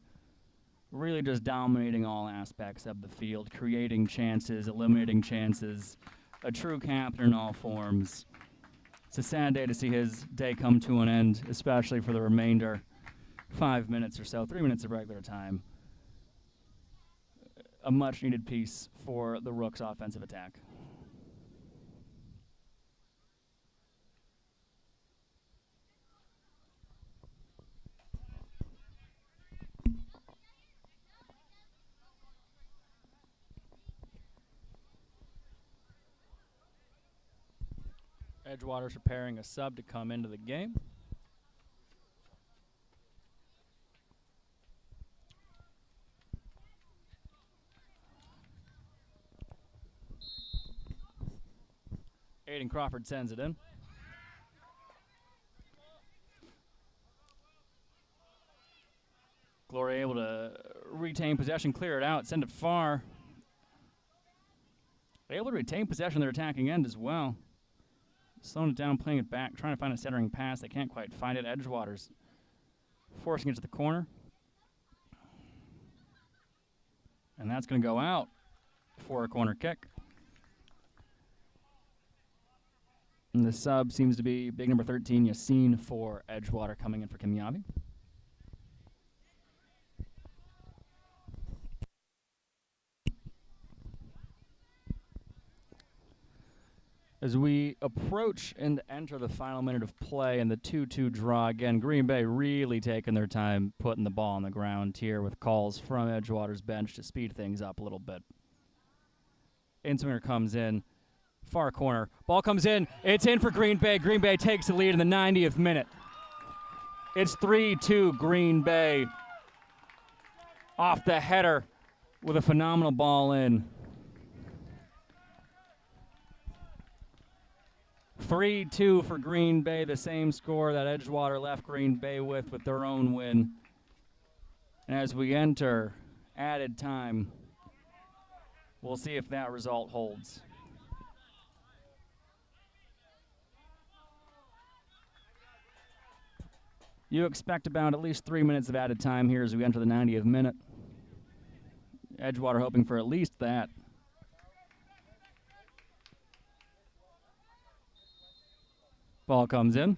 Really just dominating all aspects of the field, creating chances, eliminating chances. A true captain in all forms. It's a sad day to see his day come to an end, especially for the remainder 5 minutes or so, 3 minutes of regular time. A much-needed piece for the Rooks' offensive attack. Edgewater's preparing a sub to come into the game. Aiden Crawford sends it in. Glory able to retain possession, clear it out, send it far. Able to retain possession of their attacking end as well. Slowing it down, playing it back, trying to find a centering pass. They can't quite find it. Edgewater's forcing it to the corner. And that's going to go out for a corner kick. And the sub seems to be big number 13, Yassine, for Edgewater, coming in for Kimyavi. As we approach and enter the final minute of play and the 2-2 draw, again, Green Bay really taking their time putting the ball on the ground here with calls from Edgewater's bench to speed things up a little bit. Inswinger comes in, far corner. Ball comes in. It's in for Green Bay. Green Bay takes the lead in the 90th minute. It's 3-2 Green Bay off the header with a phenomenal ball in. 3-2 for Green Bay, the same score that Edgewater left Green Bay with their own win. And as we enter added time, we'll see if that result holds. You expect about at least 3 minutes of added time here as we enter the 90th minute. Edgewater hoping for at least that. Ball comes in.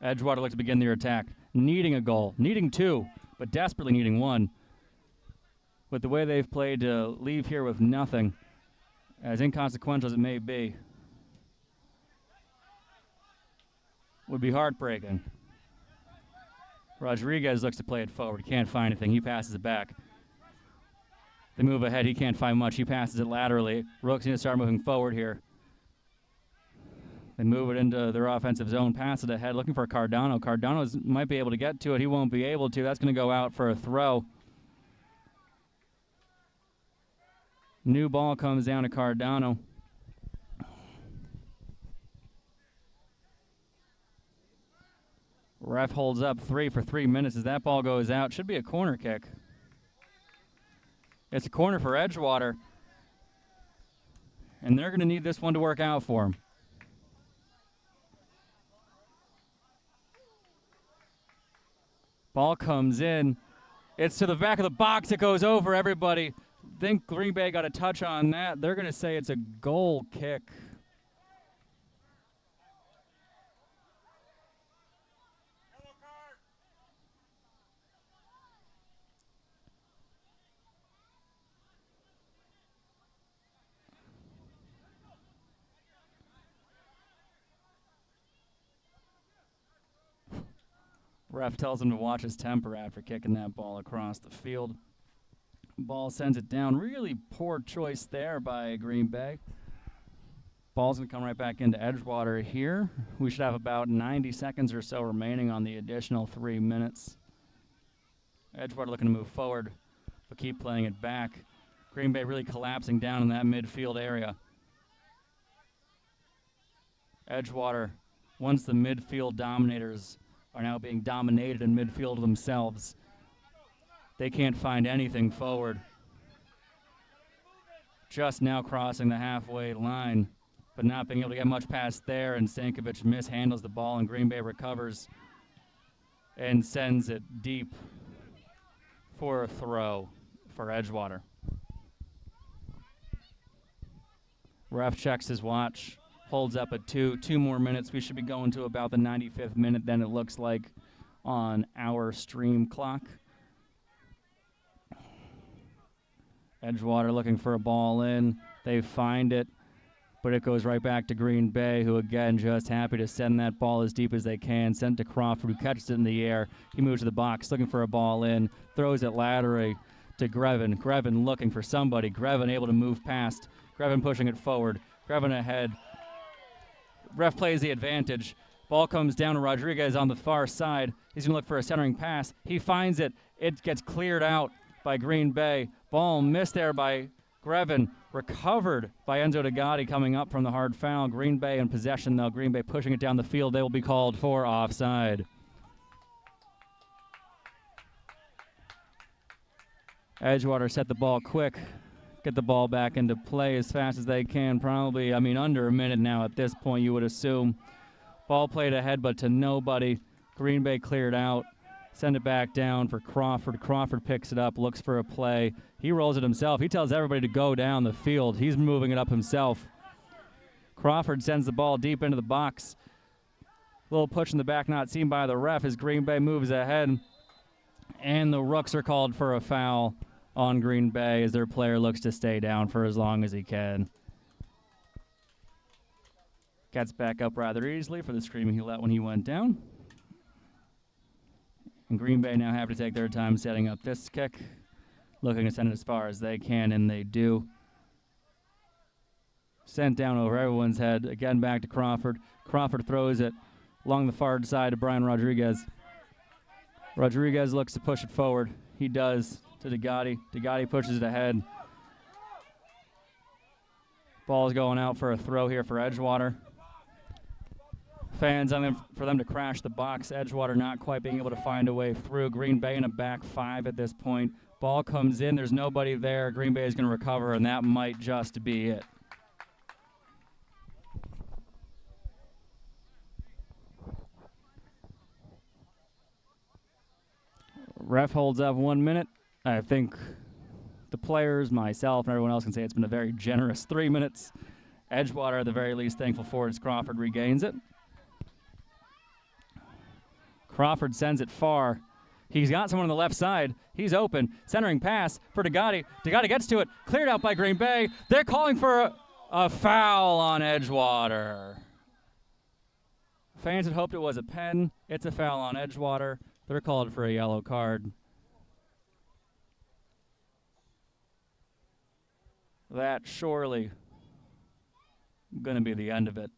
Edgewater looks to begin their attack, needing a goal, needing two, but desperately needing one. With the way they've played to leave here with nothing, as inconsequential as it may be, would be heartbreaking. Rodriguez looks to play it forward. Can't find anything. He passes it back. They move ahead. He can't find much. He passes it laterally. Rooks need to start moving forward here. They move it into their offensive zone, pass it ahead, looking for Cardano. Cardano might be able to get to it. He won't be able to. That's going to go out for a throw. New ball comes down to Cardano. Ref holds up 3 for 3 minutes as that ball goes out. Should be a corner kick. It's a corner for Edgewater. And they're going to need this one to work out for them. Ball comes in. It's to the back of the box. It goes over everybody. Think Green Bay got a touch on that. They're going to say it's a goal kick. Ref tells him to watch his temper after kicking that ball across the field. Ball sends it down. Really poor choice there by Green Bay. Ball's going to come right back into Edgewater here. We should have about 90 seconds or so remaining on the additional 3 minutes. Edgewater looking to move forward, but keep playing it back. Green Bay really collapsing down in that midfield area. Edgewater, once the midfield dominators are now being dominated in midfield themselves, they can't find anything forward. Just now crossing the halfway line, but not being able to get much past there, and Stankovic mishandles the ball, and Green Bay recovers and sends it deep for a throw for Edgewater. Ref checks his watch, holds up at 2 more minutes. We should be going to about the 95th minute, then it looks like, on our stream clock. Edgewater looking for a ball in. They find it, but it goes right back to Green Bay, who again just happy to send that ball as deep as they can. Send to Crawford, who catches it in the air. He moves to the box, looking for a ball in, throws it laterally to Grevin. Grevin looking for somebody. Grevin able to move past. Grevin pushing it forward. Grevin ahead. Ref plays the advantage. Ball comes down to Rodriguez on the far side. He's going to look for a centering pass. He finds it. It gets cleared out by Green Bay. Ball missed there by Grevin. Recovered by Enzo DeGotti coming up from the hard foul. Green Bay in possession, though. Green Bay pushing it down the field. They will be called for offside. Edgewater set the ball quick. Get the ball back into play as fast as they can. Probably, under a minute now at this point, you would assume. Ball played ahead, but to nobody. Green Bay cleared out. Send it back down for Crawford. Crawford picks it up, looks for a play. He rolls it himself. He tells everybody to go down the field. He's moving it up himself. Crawford sends the ball deep into the box. Little push in the back, not seen by the ref as Green Bay moves ahead. And the Rooks are called for a foul on Green Bay as their player looks to stay down for as long as he can. Gets back up rather easily for the screaming he let when he went down. And Green Bay now have to take their time setting up this kick, looking to send it as far as they can, and they do. Sent down over everyone's head. Again, back to Crawford. Crawford throws it along the far side to Brian Rodriguez. Rodriguez looks to push it forward. He does to DeGotti. DeGotti pushes it ahead. Ball's going out for a throw here for Edgewater. Fans on them for them to crash the box. Edgewater not quite being able to find a way through. Green Bay in a back 5 at this point. Ball comes in. There's nobody there. Green Bay is going to recover, and that might just be it. Ref holds up 1 minute. I think the players, myself, and everyone else can say it's been a very generous 3 minutes. Edgewater, at the very least, thankful for it as Crawford regains it. Crawford sends it far. He's got someone on the left side. He's open. Centering pass for DeGotti. DeGotti gets to it. Cleared out by Green Bay. They're calling for a foul on Edgewater. Fans had hoped it was a pen. It's a foul on Edgewater. They're called for a yellow card. That surely going to be the end of it.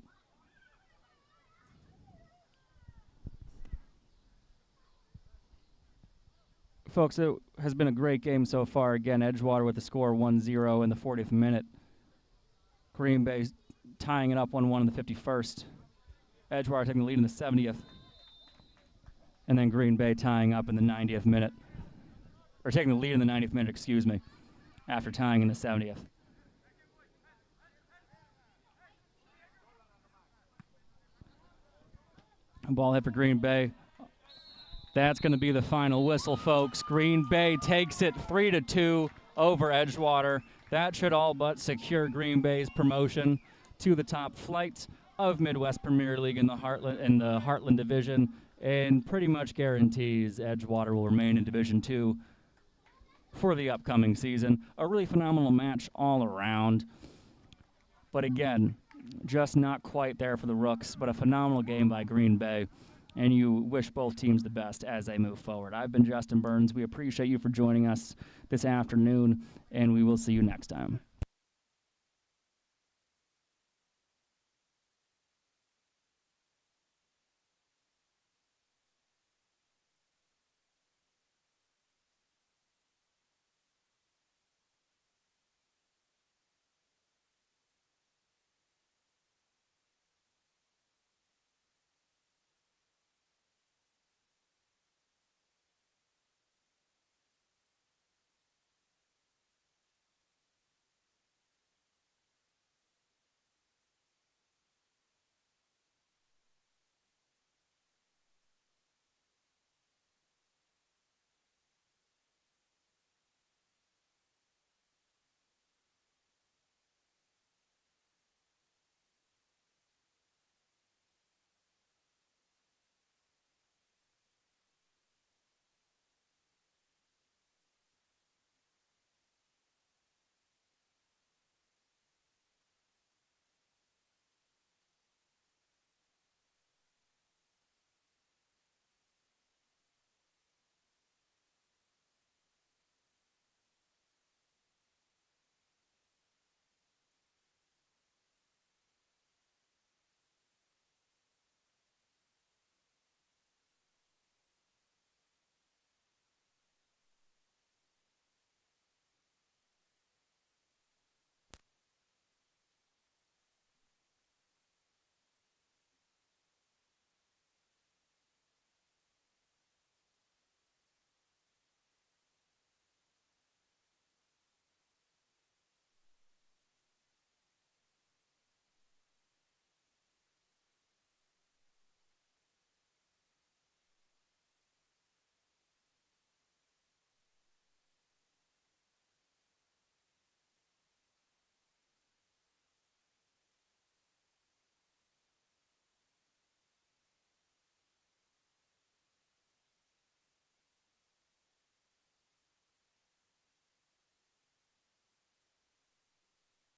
Folks, it has been a great game so far. Again, Edgewater with the score 1-0 in the 40th minute. Green Bay tying it up 1-1 in the 51st. Edgewater taking the lead in the 70th. And then Green Bay tying up in the 90th minute. Or taking the lead in the 90th minute, excuse me, after tying in the 70th. Ball hit for Green Bay. That's going to be the final whistle, folks. Green Bay takes it 3-2 over Edgewater. That should all but secure Green Bay's promotion to the top flight of Midwest Premier League in the Heartland Division, and pretty much guarantees Edgewater will remain in Division 2 for the upcoming season. A really phenomenal match all around. But again, just not quite there for the Rooks, but a phenomenal game by Green Bay. and you wish both teams the best as they move forward. I've been Justin Burns. We appreciate you for joining us this afternoon, and we will see you next time.